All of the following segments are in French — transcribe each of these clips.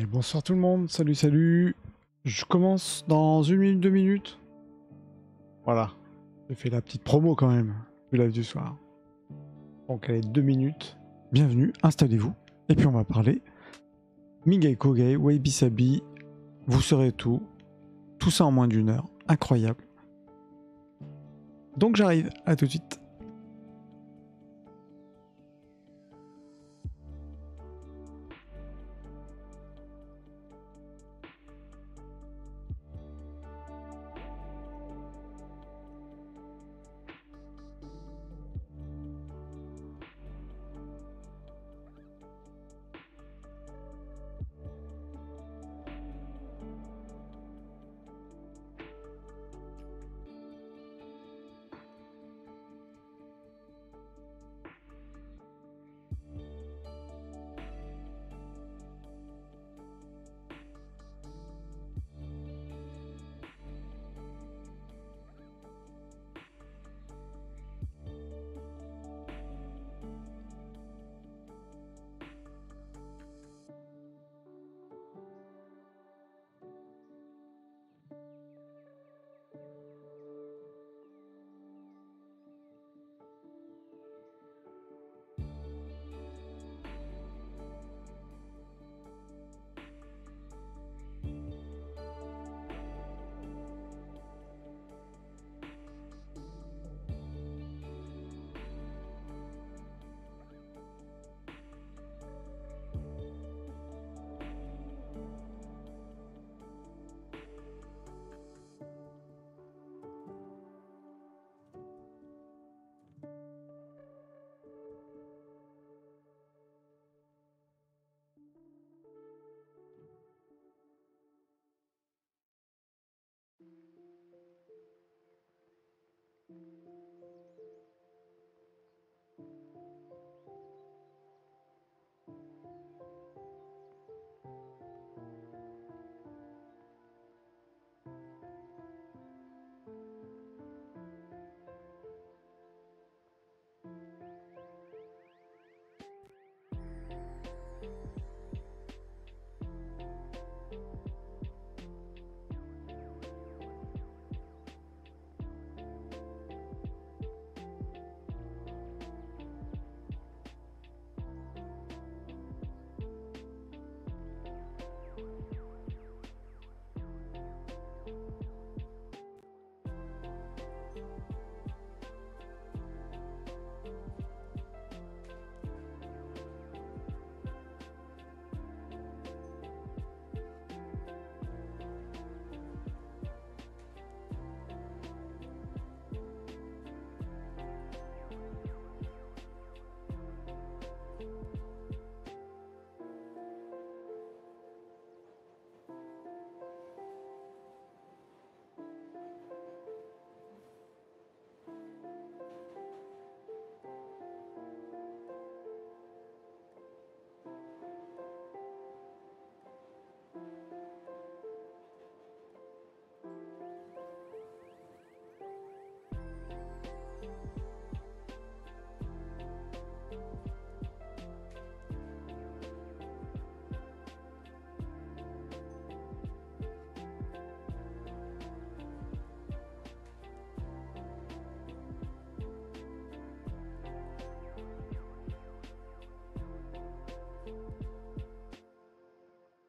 Et bonsoir tout le monde, salut salut. Je commence dans 1 minute, 2 minutes. Voilà, j'ai fait la petite promo quand même, du live du soir. Donc allez, 2 minutes. Bienvenue, installez-vous. Et puis on va parler Migai Kogai, Wabi Sabi, vous saurez tout. Tout ça en moins d'1 heure, incroyable. Donc j'arrive, à tout de suite.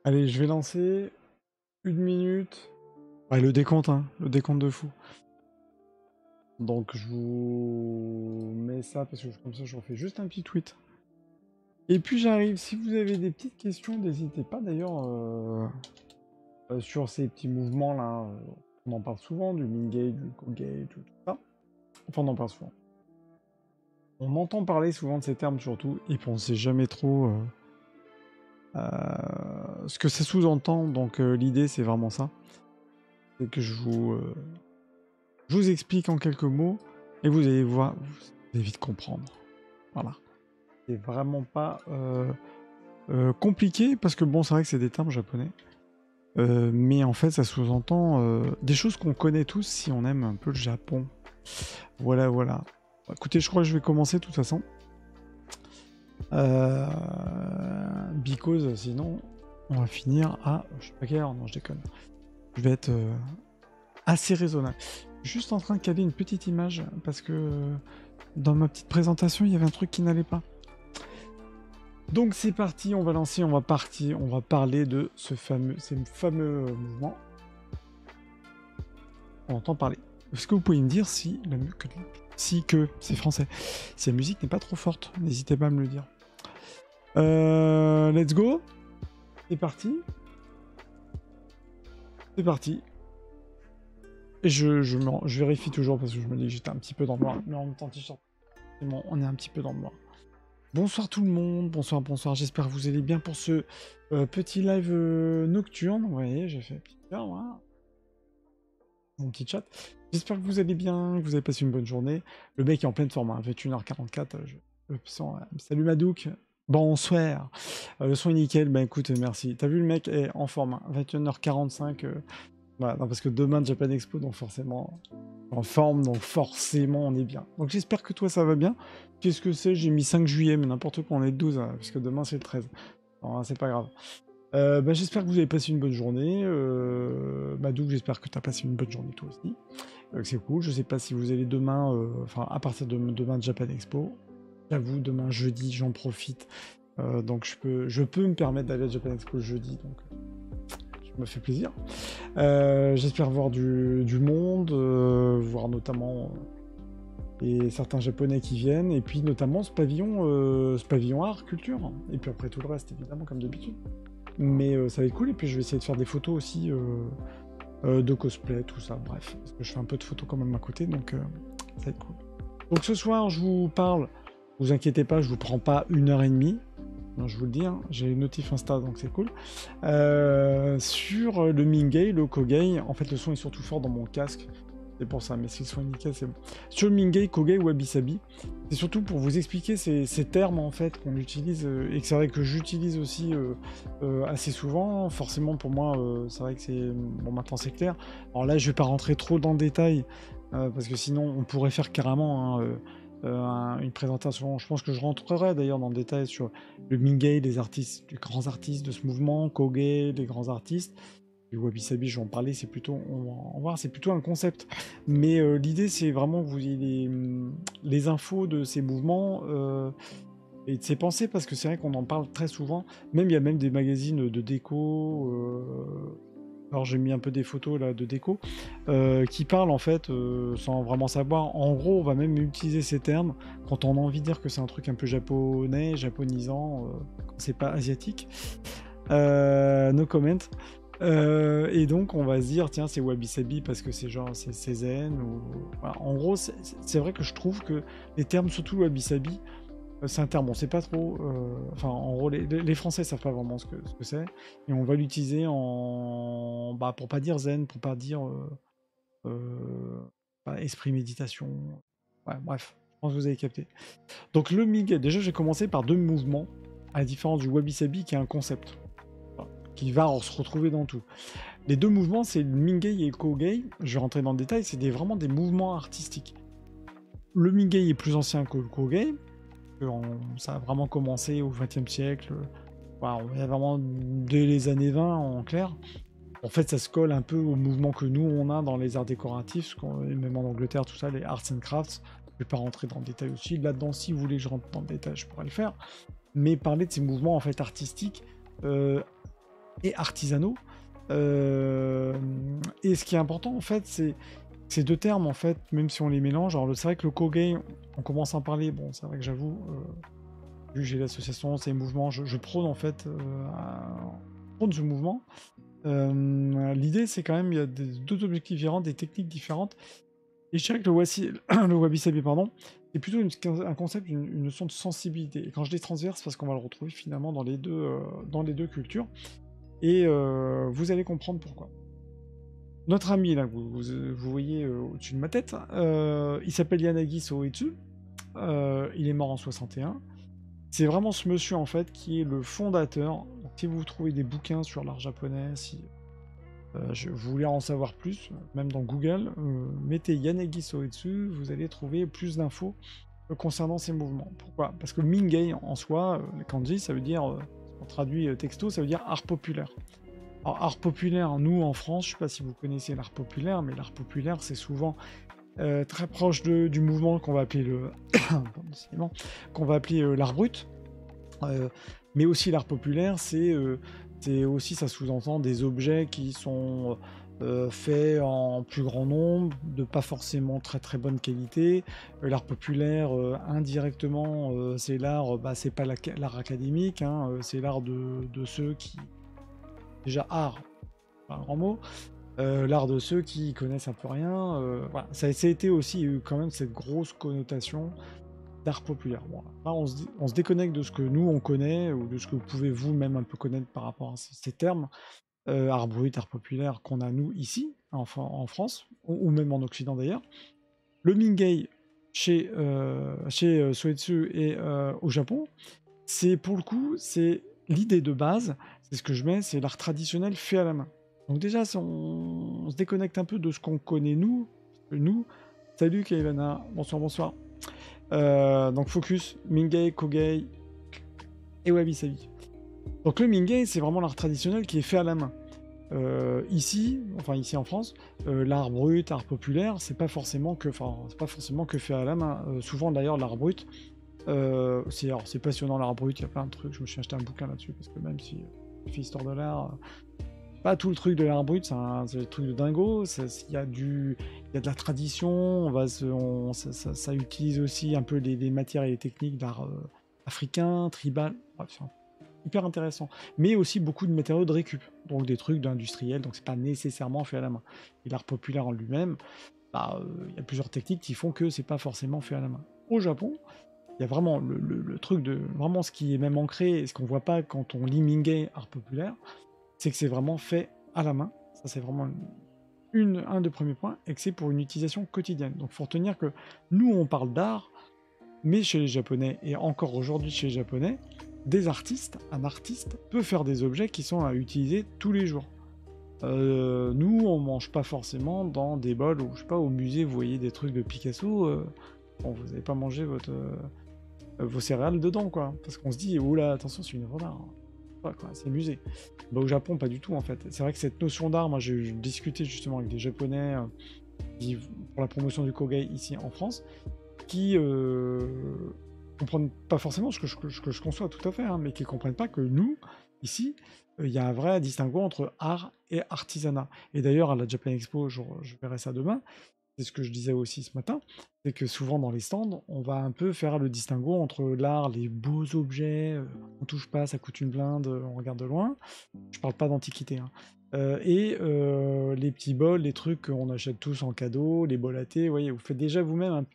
Allez, je vais lancer 1 minute. Ouais, le décompte, hein, le décompte de fou. Donc je vous mets ça parce que comme ça je refais juste un petit tweet. Et puis j'arrive, si vous avez des petites questions, n'hésitez pas d'ailleurs sur ces petits mouvements là. On en parle souvent, du Mingay, du Kogay, tout ça. Enfin on en parle souvent. On entend parler souvent de ces termes surtout, et puis on sait jamais trop ce que ça sous-entend, donc l'idée c'est vraiment ça. C'est que je vous explique en quelques mots, et vous allez voir, vous allez vite comprendre. Voilà. C'est vraiment pas compliqué, parce que bon, c'est vrai que c'est des termes japonais. Mais en fait, ça sous-entend des choses qu'on connaît tous si on aime un peu le Japon. Voilà, voilà. Écoutez, je crois que je vais commencer de toute façon. Because sinon, on va finir à... Je sais pas quelle heure, non, je déconne. Je vais être assez raisonnable. Juste en train de caler une petite image, parce que dans ma petite présentation, il y avait un truc qui n'allait pas. Donc c'est parti, on va lancer, on va parler de ces fameux mouvements. On entend parler. Est-ce que vous pouvez me dire si c'est français, si la musique n'est pas trop forte? N'hésitez pas à me le dire. Let's go. C'est parti. C'est parti. Et je vérifie toujours parce que je me dis que j'étais un petit peu dans le noir. Mais en même temps, t-shirt, c'est bon, on est un petit peu dans le noir. Bonsoir tout le monde, bonsoir, j'espère que vous allez bien pour ce petit live nocturne. Vous voyez, j'ai fait un petit cœur, voilà. Mon petit chat. J'espère que vous allez bien, que vous avez passé une bonne journée. Le mec est en pleine forme, hein, 21h44. Salut Madouk, bonsoir. Le son est nickel, bah écoute, merci. T'as vu, le mec est en forme, hein, 21h45. Voilà, non, parce que demain, Japan Expo, donc forcément, en forme, donc forcément, on est bien. Donc j'espère que toi, ça va bien. Qu'est-ce que c'est? J'ai mis 5 juillet, mais n'importe quoi, on est le 12, hein, parce que demain, c'est le 13. Non, c'est pas grave. Bah, j'espère que vous avez passé une bonne journée. Madouk, j'espère que tu as passé une bonne journée toi aussi. C'est cool. Je sais pas si vous allez demain, enfin à partir de demain Japan Expo. J'avoue, demain jeudi, j'en profite. Donc je peux me permettre d'aller à Japan Expo le jeudi. Donc ça me fait plaisir. J'espère voir du monde, voir notamment et certains japonais qui viennent, et puis notamment ce pavillon art, culture. Et puis après tout le reste, évidemment, comme d'habitude. Mais ça va être cool, et puis je vais essayer de faire des photos aussi de cosplay, tout ça, bref. Parce que je fais un peu de photos quand même à côté, donc ça va être cool. Donc ce soir, je vous parle, vous inquiétez pas, je vous prends pas 1h30, non, je vous le dis, hein, j'ai une notif Insta, donc c'est cool. Sur le Mingei, le Kogei, en fait le son est surtout fort dans mon casque, c'est pour ça, mais si le son est nickel, c'est bon. Sur le Mingei, Kogei, Wabi-Sabi, c'est surtout pour vous expliquer ces termes en fait qu'on utilise, et que c'est vrai que j'utilise aussi assez souvent. Forcément pour moi, c'est vrai que c'est... Bon, maintenant c'est clair. Alors là, je vais pas rentrer trop dans le détail, parce que sinon on pourrait faire carrément une présentation. Je pense que je rentrerai d'ailleurs dans le détail sur le Mingei, les grands artistes de ce mouvement, Kogei, les grands artistes. Du Wabi-Sabi, je vais en parler, c'est plutôt, on va en voir, c'est plutôt un concept. Mais l'idée, c'est vraiment que vous ayez les infos de ces mouvements et de ces pensées, parce que c'est vrai qu'on en parle très souvent. Même il y a même des magazines de déco. Alors j'ai mis un peu des photos là de déco qui parlent en fait sans vraiment savoir. En gros, on va même utiliser ces termes quand on a envie de dire que c'est un truc un peu japonais, japonisant, quand c'est pas asiatique. No comment. Et donc on va se dire tiens, c'est Wabi-Sabi parce que c'est genre c'est zen ou... Voilà. En gros c'est vrai que je trouve que les termes, surtout le Wabi-Sabi, c'est un terme on sait pas trop, enfin en gros les Français savent pas vraiment ce que c'est, et on va l'utiliser en pour pas dire zen, pour pas dire esprit méditation, ouais, bref, je pense que vous avez capté. Donc le Mingei, déjà j'ai commencé par 2 mouvements, à la différence du Wabi-Sabi qui est un concept qui va se retrouver dans tout. Les 2 mouvements, c'est le Mingei et le Kogei. Je vais rentrer dans le détail, c'est vraiment des mouvements artistiques. Le Mingei est plus ancien que le Kogei. Ça a vraiment commencé au XXe siècle. Voilà, il y a vraiment dès les années 20 en clair. En fait, ça se colle un peu au mouvement que nous, on a dans les arts décoratifs, même en Angleterre, tout ça, les arts and crafts. Je ne vais pas rentrer dans le détail aussi. Là-dedans, si vous voulez que je rentre dans le détail, je pourrais le faire. Mais parler de ces mouvements en fait artistiques et artisanaux. Et ce qui est important en fait, c'est ces 2 termes en fait, même si on les mélange. Alors c'est vrai que le Kogei, on commence à en parler. Bon, c'est vrai que j'avoue, vu que j'ai l'association, ces mouvements, je prône en fait ce mouvement. L'idée, c'est quand même, il y a 2 objectifs différents, des techniques différentes. Et je dirais que le Wabi-Sabi, pardon, c'est plutôt un concept, une notion de sensibilité. Et quand je dis transverse, parce qu'on va le retrouver finalement dans les deux cultures. Et vous allez comprendre pourquoi. Notre ami, là, vous voyez au-dessus de ma tête, il s'appelle Yanagi Soetsu. Il est mort en 61. C'est vraiment ce monsieur, en fait, qui est le fondateur. Donc, si vous trouvez des bouquins sur l'art japonais, si vous voulez en savoir plus, même dans Google, mettez Yanagi Soetsu, vous allez trouver plus d'infos concernant ces mouvements. Pourquoi? Parce que Mingei, en soi, les kanji, ça veut dire on traduit texto, ça veut dire art populaire. Alors, art populaire, nous en France, je ne sais pas si vous connaissez l'art populaire, mais l'art populaire, c'est souvent très proche du mouvement qu'on va appeler qu'on va appeler l'art brut. Mais aussi l'art populaire, c'est aussi, ça sous-entend des objets qui sont faits en plus grand nombre, de pas forcément très très bonne qualité. L'art populaire, indirectement, c'est l'art, c'est pas l'art académique, hein, c'est l'art de ceux qui... Déjà, art, pas un grand mot. L'art de ceux qui connaissent un peu rien. Voilà. Ça a été aussi quand même cette grosse connotation d'art populaire. Bon, là, on se déconnecte de ce que nous on connaît ou de ce que vous pouvez vous-même un peu connaître par rapport à ces termes. Art brut, art populaire qu'on a nous ici, en France, ou même en Occident d'ailleurs. Le Mingei chez Soetsu et au Japon, c'est pour le coup, c'est l'idée de base, c'est ce que je mets, c'est l'art traditionnel fait à la main. Donc déjà, on se déconnecte un peu de ce qu'on connaît nous. Salut Kaivana, bonsoir. Donc focus, Mingei, Kogei et Wabi Sabi. Donc le Mingei, c'est vraiment l'art traditionnel qui est fait à la main. Ici en France, l'art brut, art populaire, c'est pas forcément que fait à la main. Souvent d'ailleurs l'art brut, c'est passionnant l'art brut, il y a plein de trucs. Je me suis acheté un bouquin là-dessus parce que même si je fais histoire de l'art, pas tout le truc de l'art brut, c'est un truc de dingo. Il y a de la tradition. Ça utilise aussi un peu les matières et les techniques d'art africain, tribal. Bref, c'est hyper intéressant. Mais aussi beaucoup de matériaux de récup, donc des trucs d'industriels. Donc c'est pas nécessairement fait à la main. Et l'art populaire en lui-même, il y a plusieurs techniques qui font que c'est pas forcément fait à la main. Au Japon, il y a vraiment le truc de vraiment ce qui est même ancré et ce qu'on voit pas quand on lit Mingei art populaire, c'est que c'est vraiment fait à la main. Ça, c'est vraiment un des premiers points, et que c'est pour une utilisation quotidienne. Donc, il faut retenir que nous, on parle d'art, mais chez les Japonais, et encore aujourd'hui chez les Japonais, un artiste peut faire des objets qui sont à utiliser tous les jours. Nous, on mange pas forcément dans des bols, ou je sais pas, au musée, vous voyez des trucs de Picasso, bon, vous n'allez pas manger vos céréales dedans, quoi. Parce qu'on se dit, oh là, attention, c'est une œuvre d'art. C'est musée. Au Japon, pas du tout en fait. C'est vrai que cette notion d'art, moi j'ai discuté justement avec des Japonais pour la promotion du Kogei ici en France, qui comprennent pas forcément ce que je conçois tout à fait, hein, mais qui comprennent pas que nous, ici, il y a un vrai distinguo entre art et artisanat. Et d'ailleurs, à la Japan Expo, je verrai ça demain, c'est ce que je disais aussi ce matin, c'est que souvent dans les stands, on va un peu faire le distinguo entre l'art, les beaux objets, on touche pas, ça coûte une blinde, on regarde de loin. Je parle pas d'antiquité, hein. Et les petits bols, les trucs qu'on achète tous en cadeau, les bols à thé, vous voyez, vous faites déjà vous-même, hein,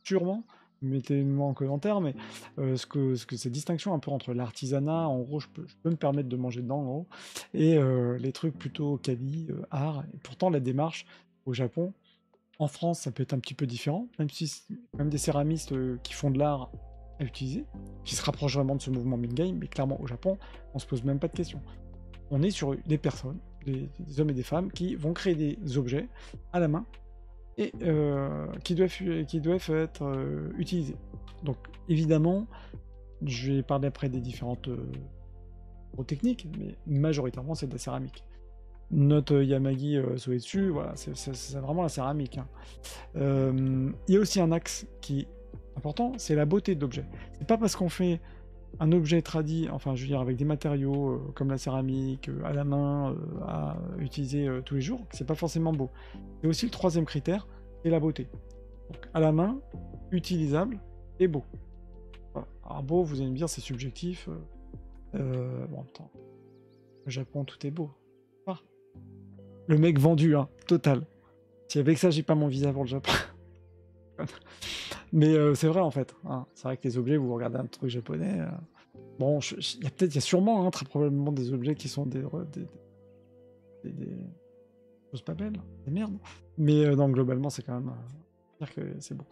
sûrement, mettez-moi en commentaire, mais ce que cette distinction un peu entre l'artisanat, en gros, je peux me permettre de manger dedans, en gros, et les trucs plutôt quali, art. Et pourtant, la démarche au Japon, en France, ça peut être un petit peu différent, même si c'est même des céramistes qui font de l'art à utiliser, qui se rapprochent vraiment de ce mouvement Mingei, mais clairement au Japon, on se pose même pas de questions. On est sur des personnes, des hommes et des femmes qui vont créer des objets à la main et qui doivent être utilisés. Donc évidemment, je vais parler après des différentes techniques, mais majoritairement c'est de la céramique. Notre Yamagi Soetsu, voilà, c'est vraiment la céramique, hein. Il y a aussi un axe qui est important, c'est la beauté de l'objet. C'est pas parce qu'on fait un objet tradi, enfin je veux dire avec des matériaux comme la céramique, à la main, à utiliser tous les jours, que c'est pas forcément beau. Et aussi le troisième critère, c'est la beauté. Donc à la main, utilisable et beau. Voilà. Alors beau, vous allez me dire, c'est subjectif. Bon, attends. Le Japon, tout est beau. Le mec vendu, hein, total. Si avec ça, j'ai pas mon visa pour le Japon. Mais c'est vrai en fait. Hein. C'est vrai que les objets, vous regardez un truc japonais. Bon, il y a sûrement, hein, très probablement des objets qui sont des choses pas belles, des merdes. Mais non, globalement, c'est quand même dire que c'est bon.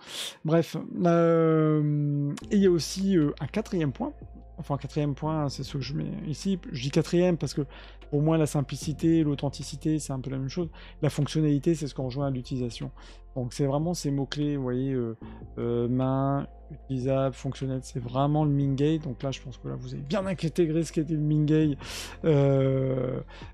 Bref, et il y a aussi un quatrième point. Enfin, un quatrième point, c'est ce que je mets ici. Je dis quatrième parce que pour moi, la simplicité, l'authenticité, c'est un peu la même chose. La fonctionnalité, c'est ce qu'on rejoint à l'utilisation. Donc, c'est vraiment ces mots-clés, vous voyez, main, utilisable, fonctionnel, c'est vraiment le Mingay. Donc là, je pense que là, vous avez bien intégré ce qu'était le Mingay.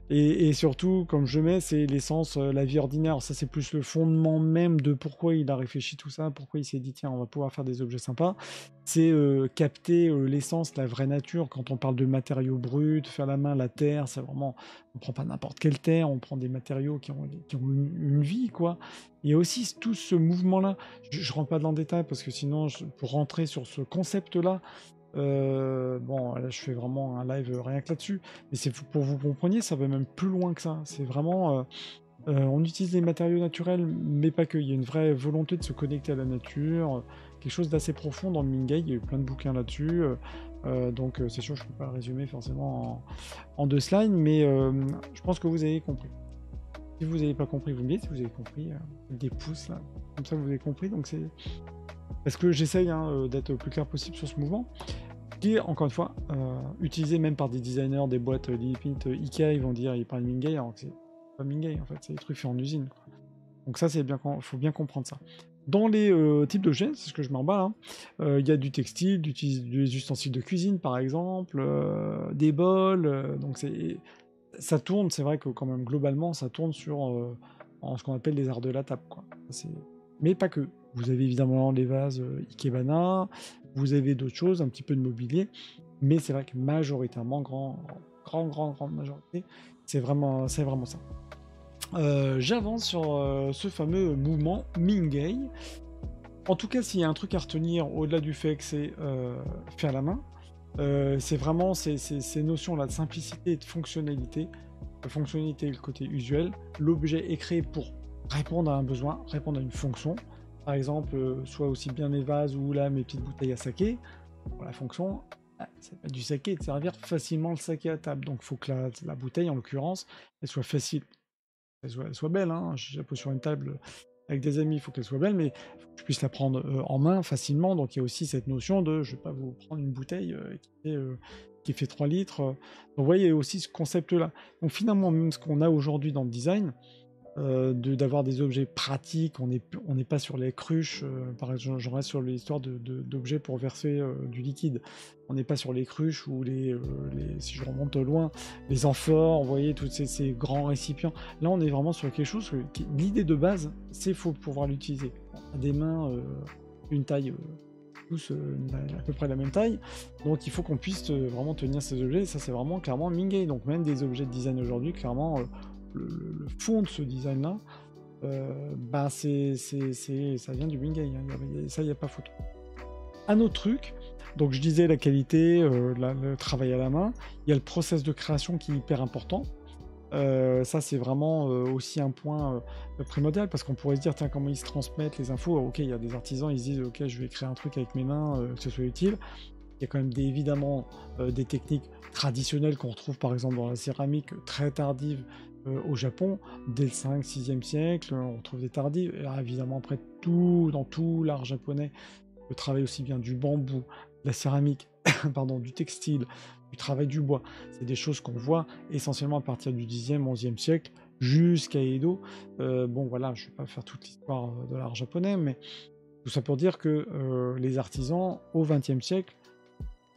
Et surtout, comme je mets, c'est l'essence, la vie ordinaire. Ça, c'est plus le fondement même de pourquoi il a réfléchi tout ça, pourquoi il s'est dit, tiens, on va pouvoir faire des objets sympas. C'est capter l'essence, la vraie nature. Quand on parle de matériaux bruts, faire la main, la terre, c'est vraiment, on prend pas n'importe quelle terre, on prend des matériaux qui ont une vie, quoi. Il y a aussi tout ce mouvement-là. Je rentre pas dans le détail parce que sinon, pour rentrer sur ce concept-là, bon, là, je fais vraiment un live rien que là-dessus. Mais c'est pour vous compreniez, ça va même plus loin que ça. C'est vraiment, on utilise les matériaux naturels, mais pas que. Il y a une vraie volonté de se connecter à la nature, quelque chose d'assez profond dans le Mingay. Il y a eu plein de bouquins là-dessus. Donc, c'est sûr, je ne peux pas le résumer forcément en 2 slides, mais je pense que vous avez compris. Si vous n'avez pas compris, vous me dites. Si vous avez compris, des pouces là, comme ça vous avez compris. Donc c'est parce que j'essaye d'être le plus clair possible sur ce mouvement, qui est encore une fois utilisé même par des designers, des boîtes limite Ikea, ils vont dire ils parlent Mingay, alors que c'est pas Mingay en fait, c'est des trucs faits en usine, quoi. Donc ça c'est bien, faut bien comprendre ça. Dans les types d'objets, c'est ce que je m'emballe, il y a du textile, des ustensiles de cuisine par exemple, des bols, donc ça tourne, c'est vrai que quand même globalement ça tourne sur en ce qu'on appelle les arts de la table, quoi. Mais pas que. Vous avez évidemment les vases Ikebana, vous avez d'autres choses, un petit peu de mobilier, mais c'est vrai que majoritairement, grande majorité, c'est vraiment ça. J'avance sur ce fameux mouvement Mingay. En tout cas, s'il y a un truc à retenir au-delà du fait que c'est fait à la main, c'est vraiment ces notions-là de simplicité et de fonctionnalité. La fonctionnalité, le côté usuel. L'objet est créé pour répondre à un besoin, répondre à une fonction. Par exemple, soit aussi bien mes vases ou là mes petites bouteilles à saké. Pour la fonction, c'est pas du saké et de servir facilement le saké à table. Donc il faut que la bouteille, en l'occurrence, elle soit facile. Elle soit belle, hein. Je la pose sur une table avec des amis, il faut qu'elle soit belle, mais il faut que je puisse la prendre en main facilement. Donc il y a aussi cette notion de je ne vais pas vous prendre une bouteille qui fait 3 litres. Donc vous voyez, il y a aussi ce concept-là. Donc finalement, même ce qu'on a aujourd'hui dans le design, d'avoir des objets pratiques, on n'est pas sur les cruches, par exemple, je reste sur l'histoire d'objets pour verser du liquide. On n'est pas sur les cruches ou si je remonte loin, les amphores, vous voyez, tous ces grands récipients. Là, on est vraiment sur quelque chose l'idée de base, c'est faut pouvoir l'utiliser. On a des mains, une taille, tous à peu près la même taille, donc il faut qu'on puisse vraiment tenir ces objets, et ça c'est vraiment clairement Mingay. Donc même des objets de design aujourd'hui, clairement, le fond de ce design-là, bah ça vient du Mingay, hein. Ça, il n'y a pas photo. Un autre truc, donc je disais la qualité, le travail à la main, il y a le process de création qui est hyper important. Ça, c'est vraiment aussi un point primordial, parce qu'on pourrait se dire, tiens, comment ils se transmettent les infos. Ok, il y a des artisans, ils se disent, ok, je vais créer un truc avec mes mains, que ce soit utile. Il y a quand même évidemment des techniques traditionnelles qu'on retrouve par exemple dans la céramique très tardive au Japon, dès le 5-6e siècle, on trouve des tardives. Et là, évidemment, après dans tout l'art japonais, le travail aussi bien du bambou, de la céramique, pardon, du textile, du travail du bois, c'est des choses qu'on voit essentiellement à partir du 10e, 11e siècle jusqu'à Edo. Bon voilà, je ne vais pas faire toute l'histoire de l'art japonais, mais tout ça pour dire que les artisans, au 20e siècle,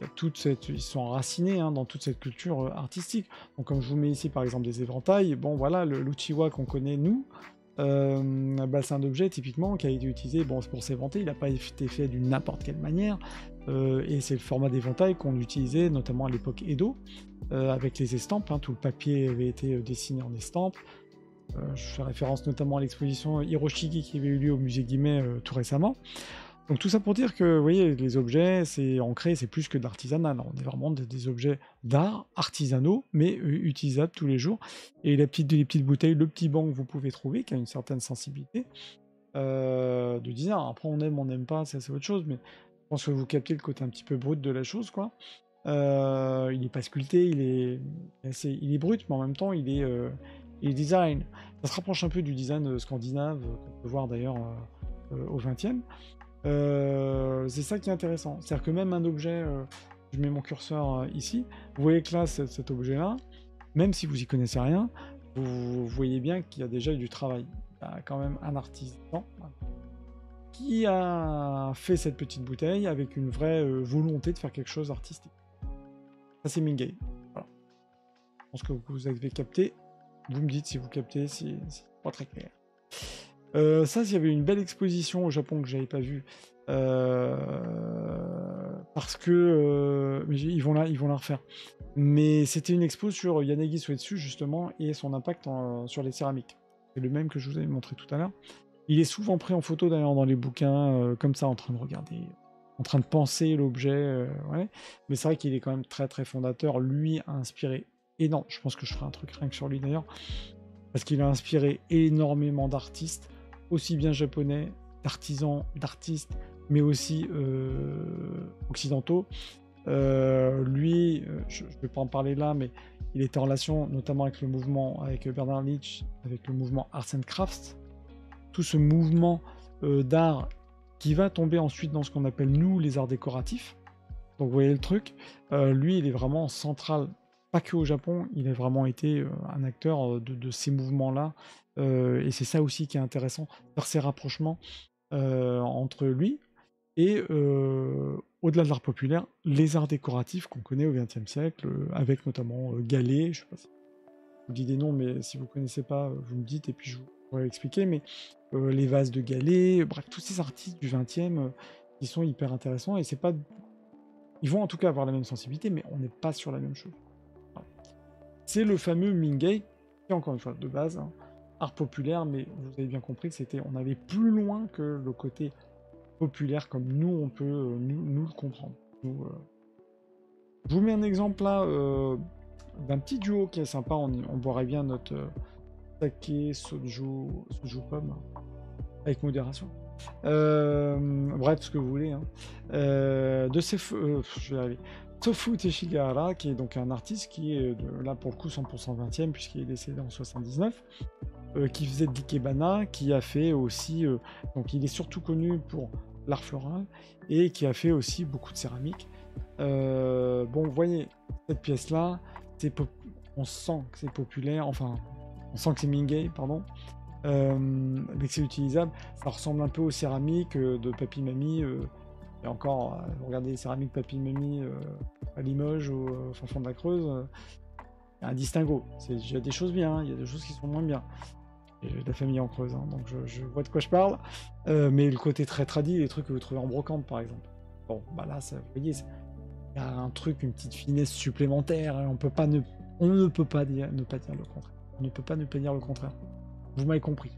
ils sont enracinés dans toute cette culture artistique. Donc comme je vous mets ici par exemple des éventails, bon voilà, l'uchiwa qu'on connaît nous, bah, c'est un objet typiquement qui a été utilisé pour s'éventer, il n'a pas été fait d'une n'importe quelle manière, et c'est le format d'éventail qu'on utilisait notamment à l'époque Edo, avec les estampes, tout le papier avait été dessiné en estampes. Je fais référence notamment à l'exposition Hiroshige qui avait eu lieu au musée Guimet tout récemment. Donc tout ça pour dire que, vous voyez, les objets, c'est ancré, c'est plus que de l'artisanal. On est vraiment des objets d'art artisanaux, mais utilisables tous les jours. Et les petites bouteilles, le petit banc que vous pouvez trouver, qui a une certaine sensibilité de design. Après, on aime, on n'aime pas, ça c'est autre chose, mais je pense que vous captez le côté un petit peu brut de la chose, quoi. Il n'est pas sculpté, il est brut, mais en même temps, il est design. Ça se rapproche un peu du design scandinave, qu'on peut voir d'ailleurs au 20e. C'est ça qui est intéressant. C'est-à-dire que même un objet, je mets mon curseur ici, vous voyez que là, cet objet-là, même si vous y connaissez rien, vous voyez bien qu'il y a déjà eu du travail. Il y a quand même un artisan qui a fait cette petite bouteille avec une vraie volonté de faire quelque chose d'artistique. Ça, c'est Mingay. Voilà. Je pense que vous avez capté. Vous me dites si vous captez, si c'est pas très clair. Ça, il y avait une belle exposition au Japon que j'avais pas vue. Parce que mais ils vont la refaire. Mais c'était une expo sur Yanagi Suetsu, justement, et son impact sur les céramiques. C'est le même que je vous avais montré tout à l'heure. Il est souvent pris en photo, d'ailleurs, dans les bouquins, comme ça, en train de regarder, en train de penser l'objet. Ouais. Mais c'est vrai qu'il est quand même très, très fondateur. Lui a inspiré énormément. Je pense que je ferai un truc rien que sur lui, d'ailleurs. Parce qu'il a inspiré énormément d'artistes, aussi bien japonais, d'artisans, d'artistes, mais aussi occidentaux. Lui, je ne vais pas en parler là, mais il était en relation notamment avec le mouvement, avec Bernard Leach, avec le mouvement Arts and Crafts, tout ce mouvement d'art qui va tomber ensuite dans ce qu'on appelle nous les arts décoratifs. Donc vous voyez le truc, lui il est vraiment central, pas que au Japon, il a vraiment été un acteur de ces mouvements-là, et c'est ça aussi qui est intéressant, faire ces rapprochements entre lui et au-delà de l'art populaire, les arts décoratifs qu'on connaît au XXe siècle, avec notamment Gallet, je sais pas si je vous dis des noms, mais si vous connaissez pas, vous me dites et puis je vous pourrai expliquer, mais les vases de Gallet, bref, tous ces artistes du XXe qui sont hyper intéressants, et c'est pas... Ils vont en tout cas avoir la même sensibilité, mais on n'est pas sur la même chose. Voilà. C'est le fameux Mingei, qui encore une fois, de base, hein, art populaire, mais vous avez bien compris que c'était, on allait plus loin que le côté populaire comme nous on peut nous le comprendre. Je vous mets un exemple là d'un petit duo qui est sympa, on boirait bien notre sake soju pomme avec modération. Bref, ce que vous voulez. Hein. Je vais arriver. Tofu Teshigahara, qui est donc un artiste qui est là pour le coup 100% 20e, puisqu'il est décédé en 79, qui faisait de l'ikebana, qui a fait aussi... donc il est surtout connu pour l'art floral, et qui a fait aussi beaucoup de céramique. Bon, vous voyez, cette pièce-là, on sent que c'est populaire, enfin, on sent que c'est Mingei, pardon, mais que c'est utilisable. Ça ressemble un peu aux céramiques de Papy Mamie, et encore, vous regardez les céramiques Papy Mamie à Limoges ou au fin fond de la Creuse, il y a un distinguo. Il y a des choses bien, hein, il y a des choses qui sont moins bien. J'ai de la famille en Creuse, hein, donc je vois de quoi je parle. Mais le côté très tradi, les trucs que vous trouvez en brocante, par exemple. Bon, bah là, ça, vous voyez, il y a un truc, une petite finesse supplémentaire. Hein, on ne peut pas ne pas dire le contraire. On ne peut pas ne pas dire le contraire. Vous m'avez compris.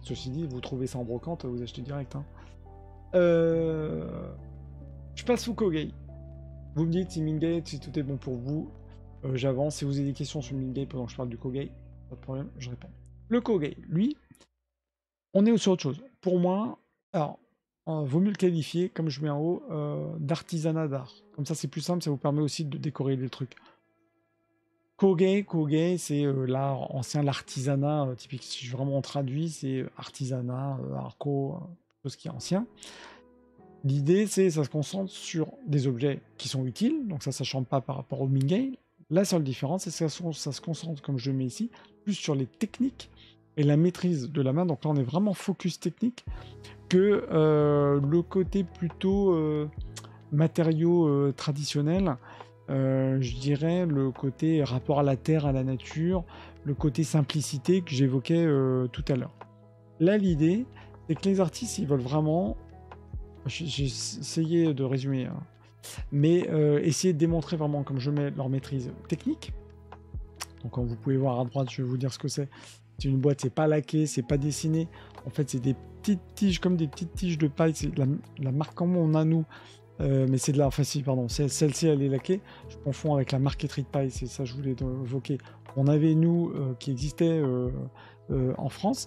Ceci dit, vous trouvez ça en brocante, vous achetez direct. Hein. Je passe au Kogei. Vous me dites si Mingei, si tout est bon pour vous. J'avance. Si vous avez des questions sur Mingei pendant que je parle du Kogei, pas de problème, je réponds. Le Kogei, lui, on est sur autre chose. Pour moi, alors, vaut mieux le qualifier, comme je mets en haut, d'artisanat d'art. Comme ça, c'est plus simple, ça vous permet aussi de décorer les trucs. Kogei, c'est l'art ancien, l'artisanat typique. Si je vraiment traduis, c'est artisanat, arco, tout ce qui est ancien. L'idée, c'est ça se concentre sur des objets qui sont utiles, donc ça ne change pas par rapport au Mingei. La seule différence, c'est que ça se concentre, comme je le mets ici, plus sur les techniques et la maîtrise de la main. Donc là, on est vraiment focus technique que le côté plutôt matériaux traditionnels. Je dirais le côté rapport à la terre, à la nature, le côté simplicité que j'évoquais tout à l'heure. Là, l'idée, c'est que les artistes, ils veulent vraiment... J'ai essayé de résumer, hein, mais essayer de démontrer vraiment, comme je mets, leur maîtrise technique. Donc, comme vous pouvez voir à droite, je vais vous dire ce que c'est. C'est une boîte, c'est pas laqué, c'est pas dessiné. En fait, c'est des petites tiges, comme des petites tiges de paille. C'est la marque comme on a nous. Mais c'est de la... Enfin, si, pardon. Celle-ci, elle est laquée. Je confonds avec la marqueterie de paille. C'est ça que je voulais évoquer. On avait, nous, qui existait en France.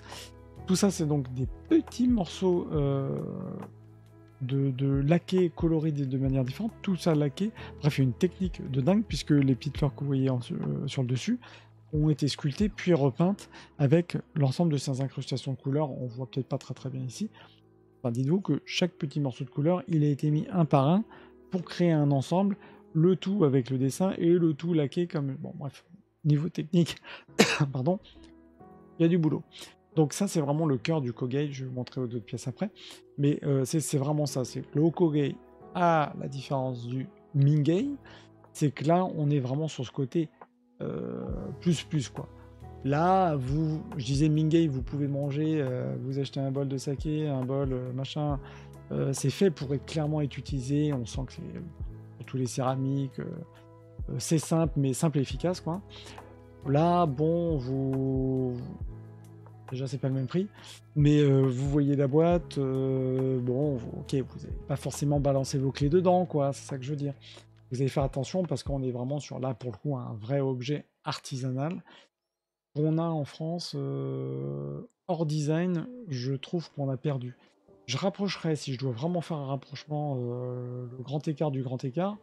Tout ça, c'est donc des petits morceaux de laqué coloré de manière différente. Tout ça laqué. Bref, il y a une technique de dingue, puisque les petites fleurs que vous voyez sur le dessus ont été sculptées puis repeintes avec l'ensemble de ces incrustations de couleurs. On voit peut-être pas très très bien ici. Enfin, dites-vous que chaque petit morceau de couleur, il a été mis un par un pour créer un ensemble, le tout avec le dessin et le tout laqué comme... Bon, bref, niveau technique, pardon, il y a du boulot. Donc ça, c'est vraiment le cœur du Kogai. Je vais vous montrer aux d'autres pièces après. Mais c'est vraiment ça. C'est que le Hokogai, à la différence du Mingei, c'est que là, on est vraiment sur ce côté plus, quoi. Là, je disais Mingei, vous pouvez manger, vous achetez un bol de saké, un bol machin. C'est fait pour clairement être utilisé. On sent que c'est pour tous les céramiques. C'est simple, mais simple et efficace, quoi. Là, bon, déjà, c'est pas le même prix, mais vous voyez la boîte, bon, ok, vous n'avez pas forcément balancé vos clés dedans, quoi, c'est ça que je veux dire. Vous allez faire attention parce qu'on est vraiment sur, là, pour le coup, un vrai objet artisanal qu'on a en France, hors design, je trouve qu'on a perdu. Je rapprocherais, si je dois vraiment faire un rapprochement, le grand écart du grand écart,